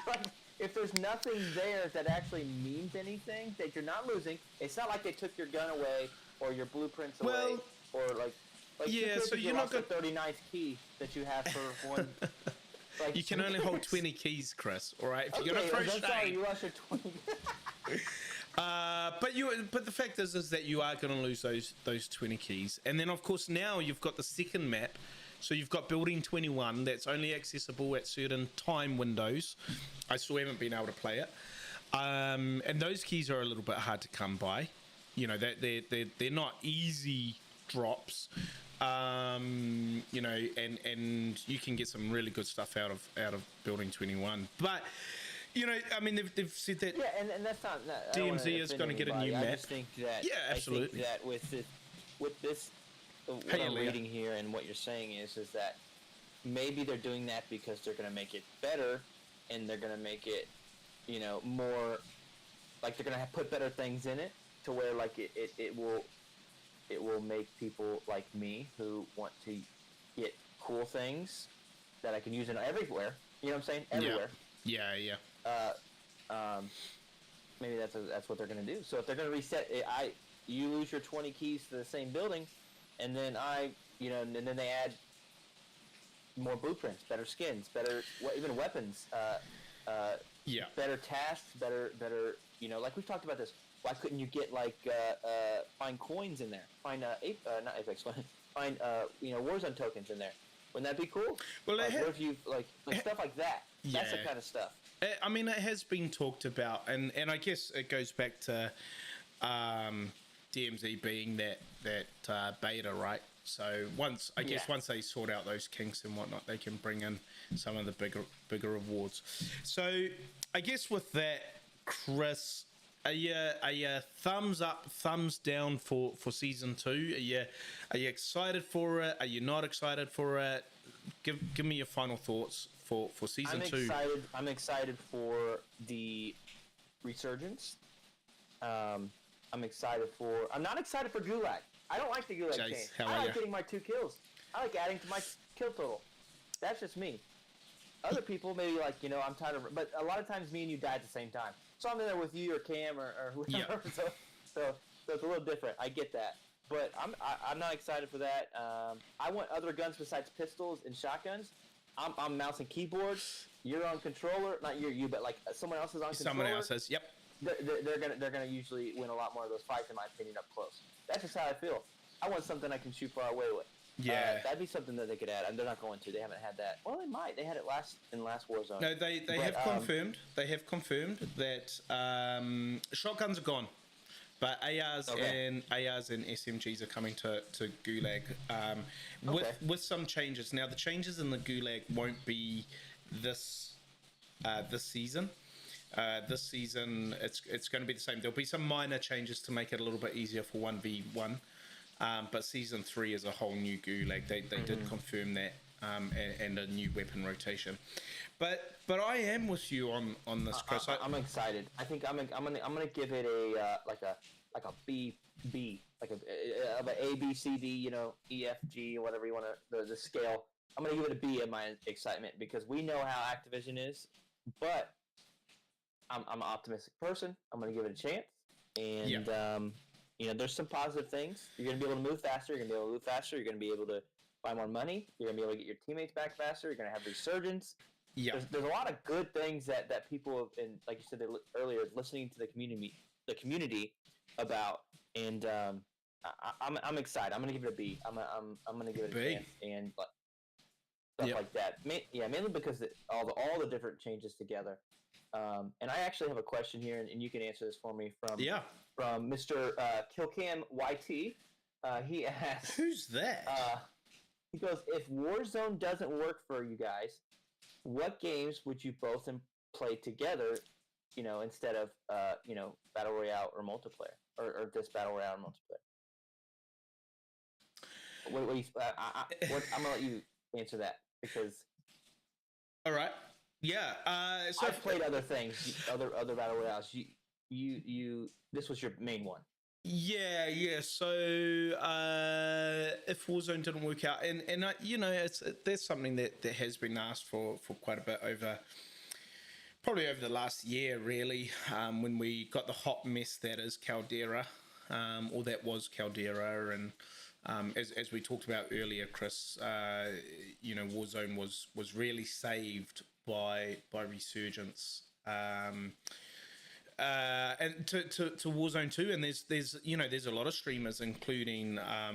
Like, if there's nothing there that actually means anything, that you're not losing, it's not like they took your gun away or your blueprints away, or like yeah. So you're not going 39th key that you have for one. Like, you can only hold 20 keys, Chris. All right, if you're gonna throw shade, you lost your 20. But the fact is that you are going to lose those 20 keys, and then of course now you've got the second map. So you've got Building 21 that's only accessible at certain time windows. I still haven't been able to play it, and those keys are a little bit hard to come by. They're not easy drops. And you can get some really good stuff out of Building 21. But I mean, they've said that. Yeah, and that's not. DMZ is going to get a new map. I just think that. Yeah, absolutely. I think that with this. What I'm reading here and what you're saying is that maybe they're doing that because they're going to make it better, and they're going to make it, more, like they're going to put better things in it to where like it will make people like me who want to get cool things that I can use in everywhere. You know what I'm saying? Everywhere. Yeah. Maybe that's what they're gonna do. So if they're gonna reset it, you lose your 20 keys to the same building, and then and then they add more blueprints, better skins, better even weapons, better tasks, better. Like we've talked about this. Why couldn't you get find coins in there? Find not Apex, find Warzone tokens in there. Wouldn't that be cool? Well, what if you like stuff like that? That's the kind of stuff. I mean, it has been talked about, and I guess it goes back to DMZ being that beta, right? So once they sort out those kinks and whatnot, they can bring in some of the bigger awards. So I guess with that, Chris, are you thumbs up, thumbs down for season 2? Are you excited for it? Are you not excited for it? Give me your final thoughts for season 2. I'm excited for the resurgence. I'm not excited for Gulag. I don't like the Gulag change. I like getting my 2 kills. I like adding to my kill total. That's just me. Other people maybe I'm tired of, but a lot of times me and you die at the same time. So I'm in there with you or Cam or whoever. Yeah. So it's a little different. I get that, but I'm not excited for that. I want other guns besides pistols and shotguns. I'm mouse and keyboard. You're on controller, not you, but someone else is on controller. Someone else is. Yep. They're gonna usually win a lot more of those fights, in my opinion, up close. That's just how I feel. I want something I can shoot far away with. Yeah, that'd be something that they could add, and they're not going to. They haven't had that. Well, they might. They had it in last Warzone. No, they have confirmed. They have confirmed that shotguns are gone, but ARs and SMGs are coming to Gulag with some changes. Now the changes in the Gulag won't be this season. This season, it's going to be the same. There'll be some minor changes to make it a little bit easier for 1v1. But season 3 is a whole new Gulag. They did confirm that, and a new weapon rotation. But I am with you on this, Chris. I'm excited. I think I'm gonna give it a B, like a B, C, D, E, F, G, whatever you want to the scale. I'm gonna give it a B in my excitement because we know how Activision is, but I'm an optimistic person. I'm gonna give it a chance, and there's some positive things. You're going to be able to move faster. You're going to be able to move faster. You're going to be able to buy more money. You're going to be able to get your teammates back faster. You're going to have resurgence. Yeah. There's a lot of good things that people have been, like you said earlier, listening to the community about, and I'm excited. I'm going to give it a B. I'm going to give it a chance and stuff like that. Mainly because all the different changes together. And I actually have a question here, and you can answer this for me from Mr. Killcam YT. He asks, "Who's that?" He goes, "If Warzone doesn't work for you guys, what games would you both play together? Instead of Battle Royale or multiplayer, or just Battle Royale and multiplayer." I'm gonna let you answer that because. All right. Yeah. So I've played other things, other Battle Royales. You this was your main one. Yeah. So if Warzone didn't work out, and there's something that has been asked for quite a bit probably over the last year, really, when we got the hot mess that is Caldera, or that was Caldera, and as we talked about earlier, Chris, Warzone was really saved by Resurgence, and to Warzone 2, and there's a lot of streamers, including our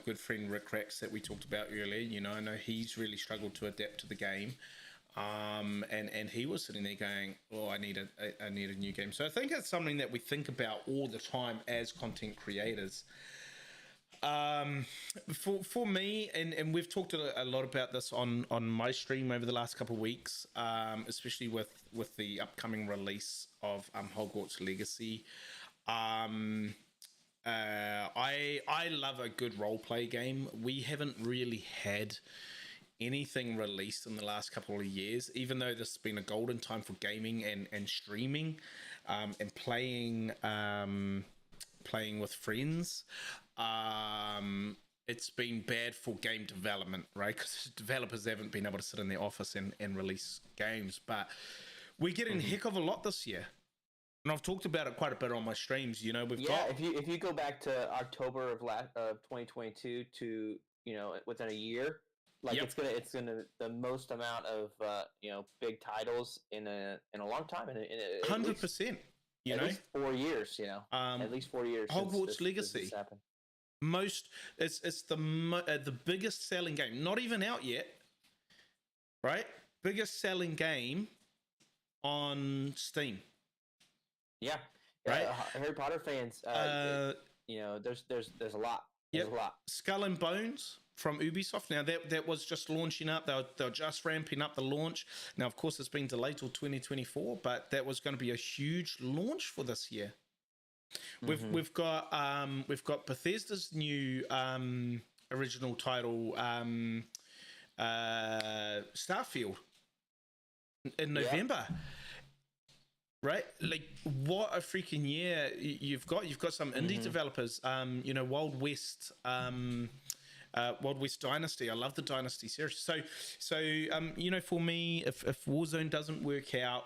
good friend Rick Rax that we talked about earlier. I know he's really struggled to adapt to the game, and he was sitting there going, "Oh, I need a new game." So I think it's something that we think about all the time as content creators. For me, and we've talked a lot about this on my stream over the last couple of weeks, especially with the upcoming release of Hogwarts Legacy. I love a good roleplay game. We haven't really had anything released in the last couple of years, even though this has been a golden time for gaming and streaming, and playing with friends. it's been bad for game development, right? Because developers haven't been able to sit in their office and release games. But we're getting a heck of a lot this year. And I've talked about it quite a bit on my streams. You know, we've got... if you go back to October of 2022 to within a year, like Yep. it's gonna the most amount of big titles in a long time, in 100%. You at know, least 4 years. At least 4 years. Hogwarts since Legacy. this happened. It's the biggest selling game, not even out yet, right? Biggest selling game on Steam. Yeah, right. Harry Potter fans, there's a lot. There's a lot. Skull and Bones from Ubisoft. Now that was just launching up. They were just ramping up the launch. Now, of course, it's been delayed till 2024, but that was going to be a huge launch for this year. We've got Bethesda's new original title, Starfield, in November. Right, like what a freaking year you've got! You've got some indie developers. Wild West Dynasty. I love the Dynasty series. So for me, if Warzone doesn't work out,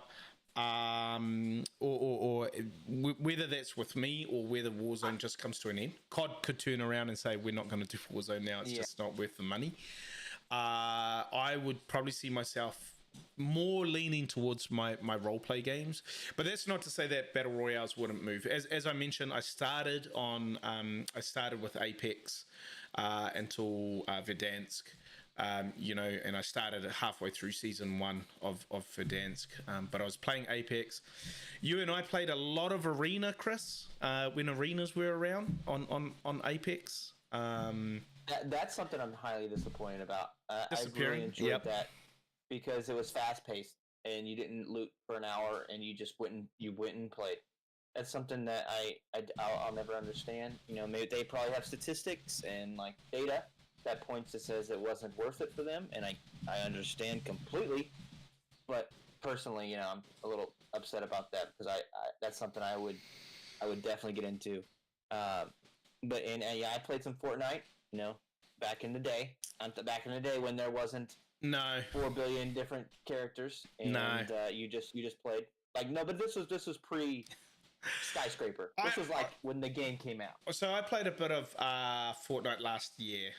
or whether that's with me or whether Warzone just comes to an end, COD could turn around and say we're not going to do Warzone now. It's just not worth the money. I would probably see myself more leaning towards my role play games, but that's not to say that battle royales wouldn't move. As I mentioned, I started with Apex until Verdansk, and I started halfway through season 1 of Verdansk, but I was playing Apex. You and I played a lot of Arena, Chris, when arenas were around on Apex. That's something I'm highly disappointed about. I really enjoyed Yep. that, because it was fast paced and you didn't loot for an hour and you just went and played. That's something that I'll never understand. Maybe they probably have statistics and like data that points that says it wasn't worth it for them, and I understand completely. But personally, I'm a little upset about that, because I that's something I would definitely get into. But I played some Fortnite, back in the day. Back in the day when there wasn't 4 billion different characters, and you just played but this was pre Skyscraper. This was like when the game came out. So I played a bit of Fortnite last year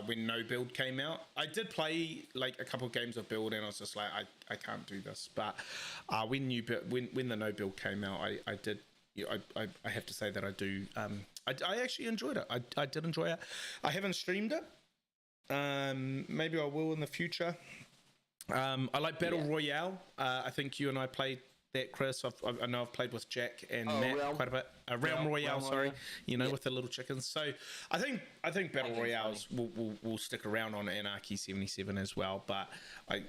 when No Build came out. I did play like a couple of games of Build, and I was just like, I can't do this. But when the No Build came out, I did. I have to say that I do. I actually enjoyed it. I did enjoy it. I haven't streamed it. Maybe I will in the future. I like Battle Royale. I think you and I played that, Chris. I know I've played with Jack and Matt quite a bit. Realm Royale, sorry. With the little chickens. So I think Battle Royales will stick around on Anarchy 77 as well. But I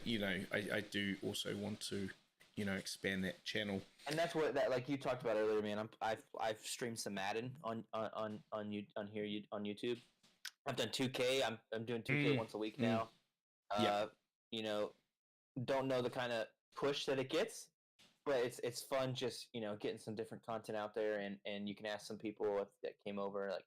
do also want to expand that channel. And that's what like you talked about earlier, man. I've streamed some Madden on YouTube. I've done 2K. I'm doing 2K once a week now. Don't know the kind of push that it gets, but it's fun just getting some different content out there, and you can ask some people that came over. Like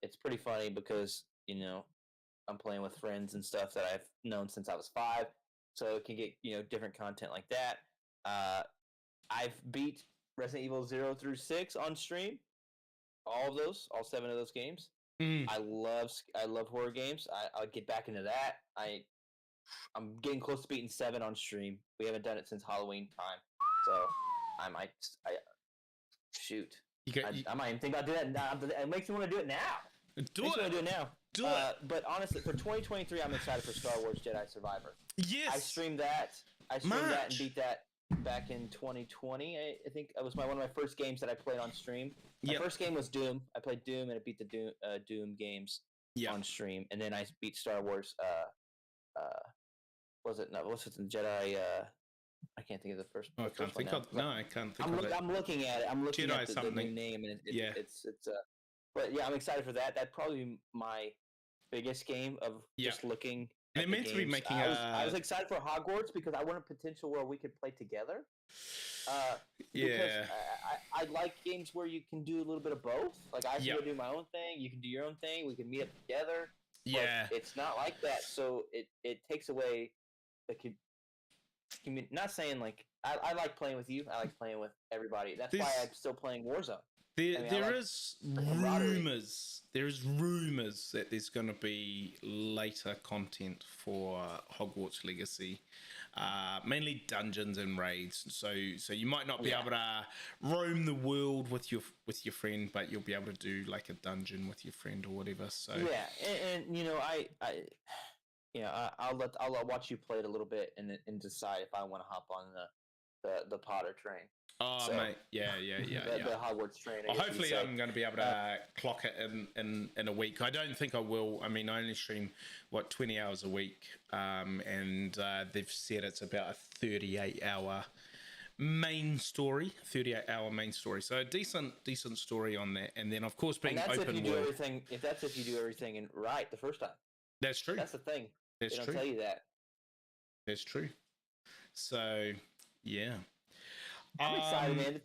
it's pretty funny because I'm playing with friends and stuff that I've known since I was 5, so it can get different content like that. I've beat Resident Evil 0 through 6 on stream. All 7 of those games. I love horror games. I'll get back into that. I'm getting close to beating 7 on stream. We haven't done it since Halloween time, so I might even think about doing that. It makes me want to do it now. Do it now. But honestly, for 2023, I'm excited for Star Wars Jedi Survivor. Yes, I streamed that. And beat that back in 2020. I think it was one of my first games that I played on stream. My first game was Doom. I played Doom, and I beat the Doom games on stream. And then I beat Star Wars. What's it the Jedi? I can't think of the first. I can't think of. No, I can't think of it. I'm looking at it. I'm looking Jedi at the new name, and it's. But yeah, I'm excited for that. That'd probably be my biggest game of just looking And they're meant to be making I was excited for Hogwarts because I want a potential where we could play together. Because yeah. I like games where you can do a little bit of both. Like I can Yep. go do my own thing, you can do your own thing. We can meet up together. Yeah. But it's not like that. So it takes away the not saying like I like playing with you. I like playing with everybody. That's why I'm still playing Warzone. There is rumors. There is rumors that there's going to be later content for Hogwarts Legacy, mainly dungeons and raids. So you might not be able to roam the world with your friend, but you'll be able to do like a dungeon with your friend or whatever. So and you know I'll watch you play it a little bit and decide if I want to hop on the Potter train. Oh, so, mate, yeah. The Hogwarts train. Hopefully, I'm going to be able to clock it in a week. I don't think I will. I mean, I only stream 20 hours a week, and they've said it's about a 38-hour main story. So a decent story on that, and then of course being open world. If that's if you do everything right the first time. That's true. That's the thing. That's true. They don't tell you that. That's true. So, yeah. I'm excited, man. The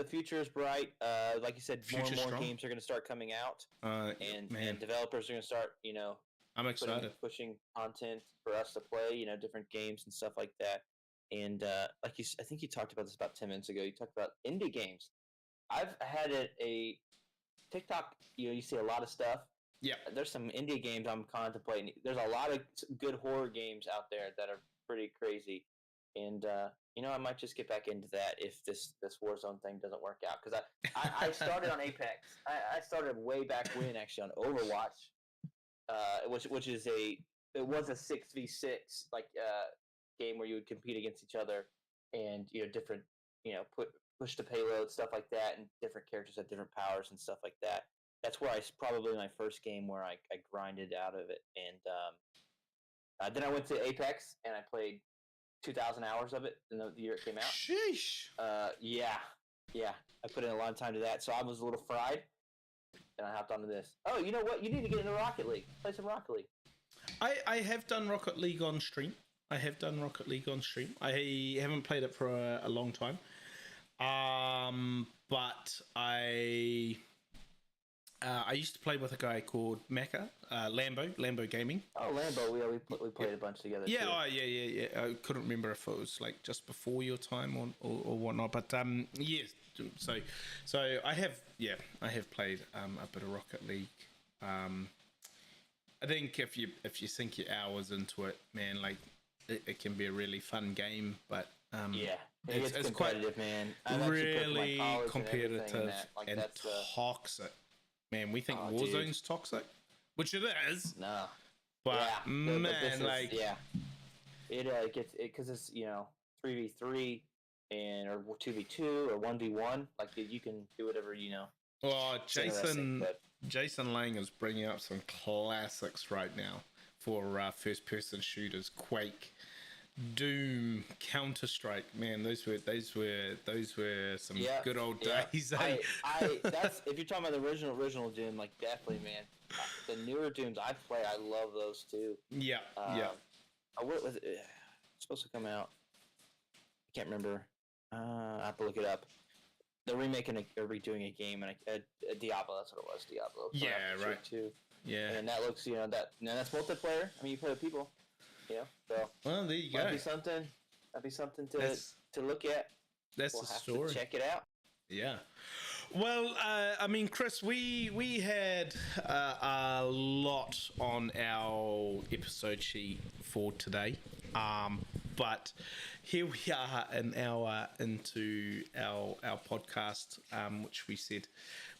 future is bright. Like you said, more and more games are going to start coming out, and developers are going to start, I'm excited pushing content for us to play, different games and stuff like that. And I think you talked about this about 10 minutes ago. You talked about indie games. I've had a TikTok. You see a lot of stuff. Yeah, there's some indie games I'm contemplating. There's a lot of good horror games out there that are pretty crazy, and I might just get back into that if this Warzone thing doesn't work out. Because I started on Apex. I started way back when actually on Overwatch, which was a 6v6 game where you would compete against each other and different push to payload stuff like that, and different characters had different powers and stuff like that. That's where probably my first game where I grinded out of it, and then I went to Apex and I played 2,000 hours of it in the year it came out. Sheesh. Yeah. I put in a lot of time to that, so I was a little fried, and I hopped onto this. Oh, you know what? You need to get into Rocket League. Play some Rocket League. I have done Rocket League on stream. I haven't played it for a long time. But I used to play with a guy called Macca, Lambo Gaming. Oh, Lambo, we played a bunch together. Yeah, too. Yeah. I couldn't remember if it was like just before your time or whatnot, but yes. So I have played a bit of Rocket League. I think if you sink your hours into it, man, like it can be a really fun game, but it's competitive, man. Really competitive and toxic. Man, we think Warzone's toxic, which it is. No, but man, it gets it because it's 3v3 or 2v2 or 1v1. Like you can do whatever Oh, Jason Lang is bringing up some classics right now for first-person shooters. Quake, Doom, Counter-Strike, man, those were some good old days. That's if you're talking about the original Doom, like definitely, man. The newer Dooms I play, I love those too. Yeah. What was it? It's supposed to come out. I can't remember. I have to look it up. They're remaking or redoing a game, and a Diablo. That's what it was. Diablo. Yeah, right. Too. Yeah. And that looks, that's multiplayer. I mean, you play with people. So. Well, there you go. That'd be something to look at. That's the story. Check it out. Yeah. Well, I mean, Chris, we had a lot on our episode sheet for today, but here we are an hour into our podcast, which we said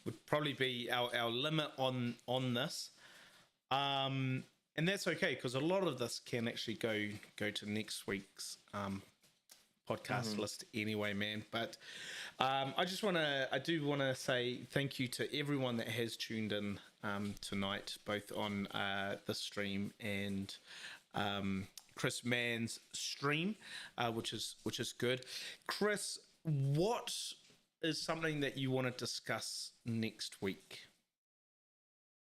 would probably be our limit on this. And that's okay, because a lot of this can actually go to next week's podcast list anyway, man. But I do want to say thank you to everyone that has tuned in tonight, both on the stream and Chris Mann's stream, which is good. Chris, what is something that you want to discuss next week?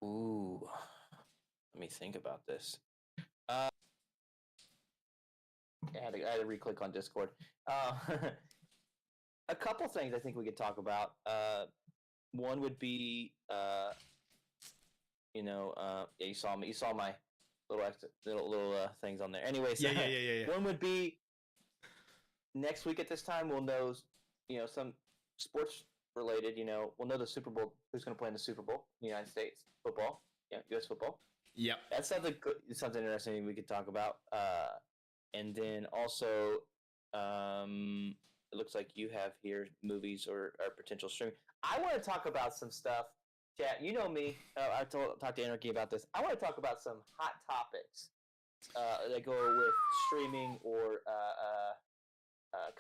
Ooh. Let me think about this. I had to re-click on Discord. A couple things I think we could talk about. One would be, yeah, you saw me. You saw my little things on there. Anyways, Yeah. one would be next week at this time we'll know, some sports related. We'll know the Super Bowl. Who's going to play in the Super Bowl in the United States football? Yeah, U.S. football. Yep. That's something interesting we could talk about. And then also, it looks like you have here movies or potential streaming. I want to talk about some stuff. Chat, you know me. I talked to Anarchy about this. I want to talk about some hot topics that go with streaming or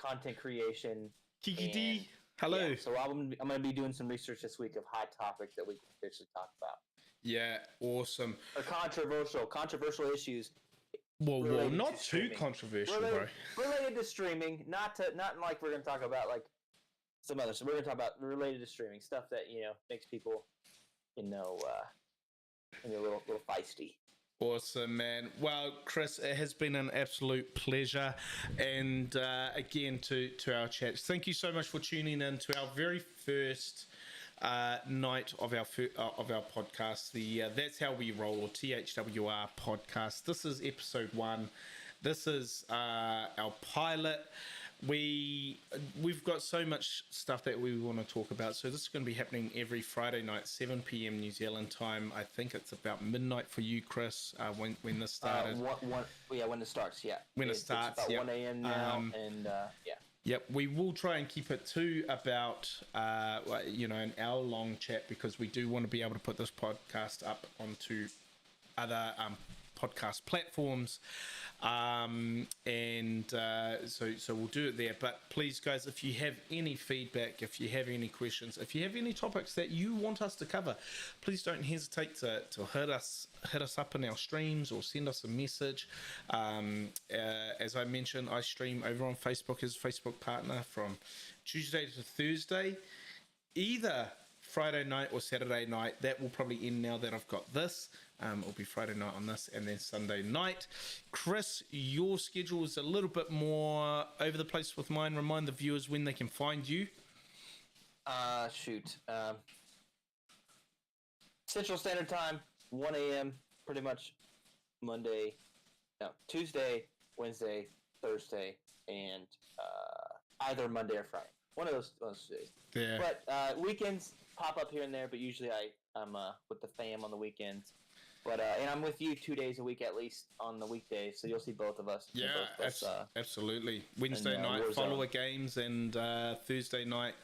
content creation. Kiki D, hello. Yeah, so I'm going to be doing some research this week of hot topics that we can officially talk about. Yeah, awesome. Or controversial issues. Well, not too controversial, bro. Related to streaming, not like we're going to talk about like some other stuff. We're going to talk about related to streaming stuff that makes people a little feisty. Awesome, man. Well, Chris, it has been an absolute pleasure, and again to our chats, thank you so much for tuning in to our very first night of our podcast, the That's How We Roll, or THWR podcast. This is episode 1. This is our pilot. We've got so much stuff that we want to talk about, so this is going to be happening every Friday night, 7 p.m. New Zealand time. I think it's about midnight for you, Chris, when this started. When it starts, yeah. When it starts, it's about 1 a.m. now, and yeah. Yep, we will try and keep it to about an hour-long chat, because we do want to be able to put this podcast up onto other podcast platforms, so we'll do it there. But please, guys, if you have any feedback, if you have any questions, if you have any topics that you want us to cover, please don't hesitate to hit us up in our streams or send us a message. As I mentioned, I stream over on Facebook as a Facebook partner from Tuesday to Thursday, either Friday night or Saturday night. That will probably end now that I've got this. It'll be Friday night on this, and then Sunday night. Chris, your schedule is a little bit more over the place with mine. Remind the viewers when they can find you. Central Standard Time, 1 a.m. pretty much Tuesday, Wednesday, Thursday, and either Monday or Friday. One of those days. Yeah. But weekends pop up here and there, but usually I'm with the fam on the weekends. But and I'm with you 2 days a week at least on the weekdays, so you'll see both of us. Yeah, absolutely. Wednesday night Warzone. follower games, and Thursday night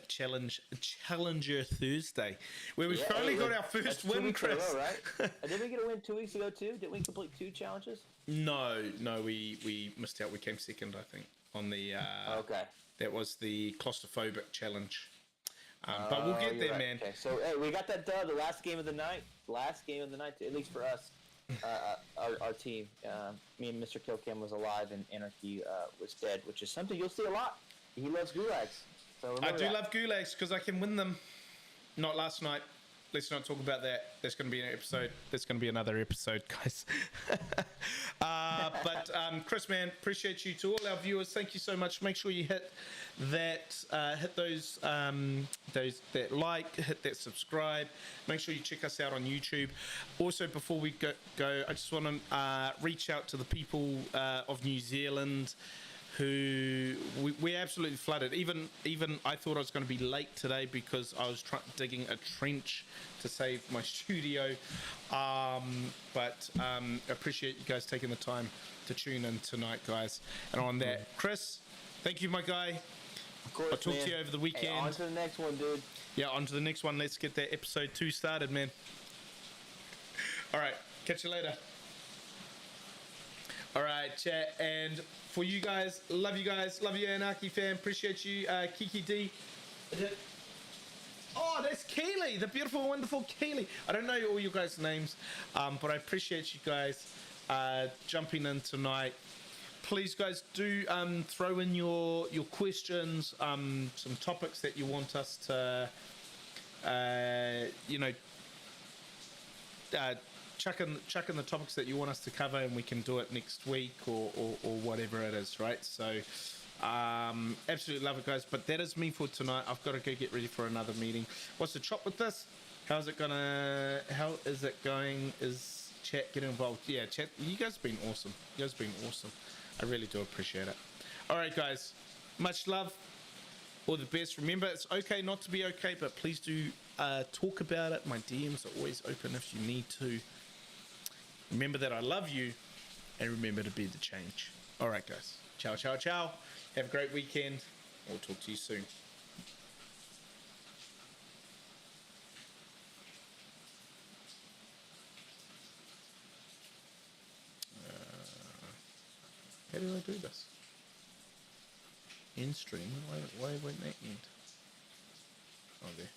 Challenger Thursday, where we've finally got our first win, Chris. Row, right? Did we get a win 2 weeks ago too? Did we complete 2 challenges? No, we missed out. We came second, I think, on the. Okay. That was the claustrophobic challenge. But we'll get there, right. man. Okay, so we got that dub, the last game of the night, at least for us, our team. Me and Mr. Killcam was alive, and Anarchy was dead, which is something you'll see a lot. He loves gulags. So I do love gulags because I can win them. Not last night. Let's not talk about that. There's going to be an episode. There's going to be another episode, guys. But Chris, man, appreciate you. To all our viewers, thank you so much. Make sure you hit that, hit those that like, hit that subscribe. Make sure you check us out on YouTube. Also, before we go, I just want to reach out to the people of New Zealand, who we absolutely flooded. Even I thought I was going to be late today because I was digging a trench to save my studio. But appreciate you guys taking the time to tune in tonight, guys. And on that, Chris, thank you, my guy. Of course, I'll talk to you over the weekend. Hey, on to the next one, dude. Yeah, on to the next one. Let's get that episode 2 started, man. All right, catch you later. All right, chat. And for you guys, love you, Anarchy fam. Appreciate you, Kiki D. Oh, that's Keely, the beautiful, wonderful Keely. I don't know all you guys' names, but I appreciate you guys jumping in tonight. Please, guys, do throw in your questions, some topics that you want us to, chuck in the topics that you want us to cover, and we can do it next week or whatever it is, right? So absolutely love it, guys. But that is me for tonight. I've got to go get ready for another meeting. What's the chop with this? How is it going? Is chat getting involved? Yeah, chat, you guys have been awesome. I really do appreciate it. All right, guys, much love. All the best. Remember, it's okay not to be okay, but please do talk about it. My DMs are always open if you need to. Remember that I love you, and remember to be the change. All right, guys. Ciao, ciao, ciao. Have a great weekend. I'll talk to you soon. How do I do this? End stream? Why won't that end? Oh, there.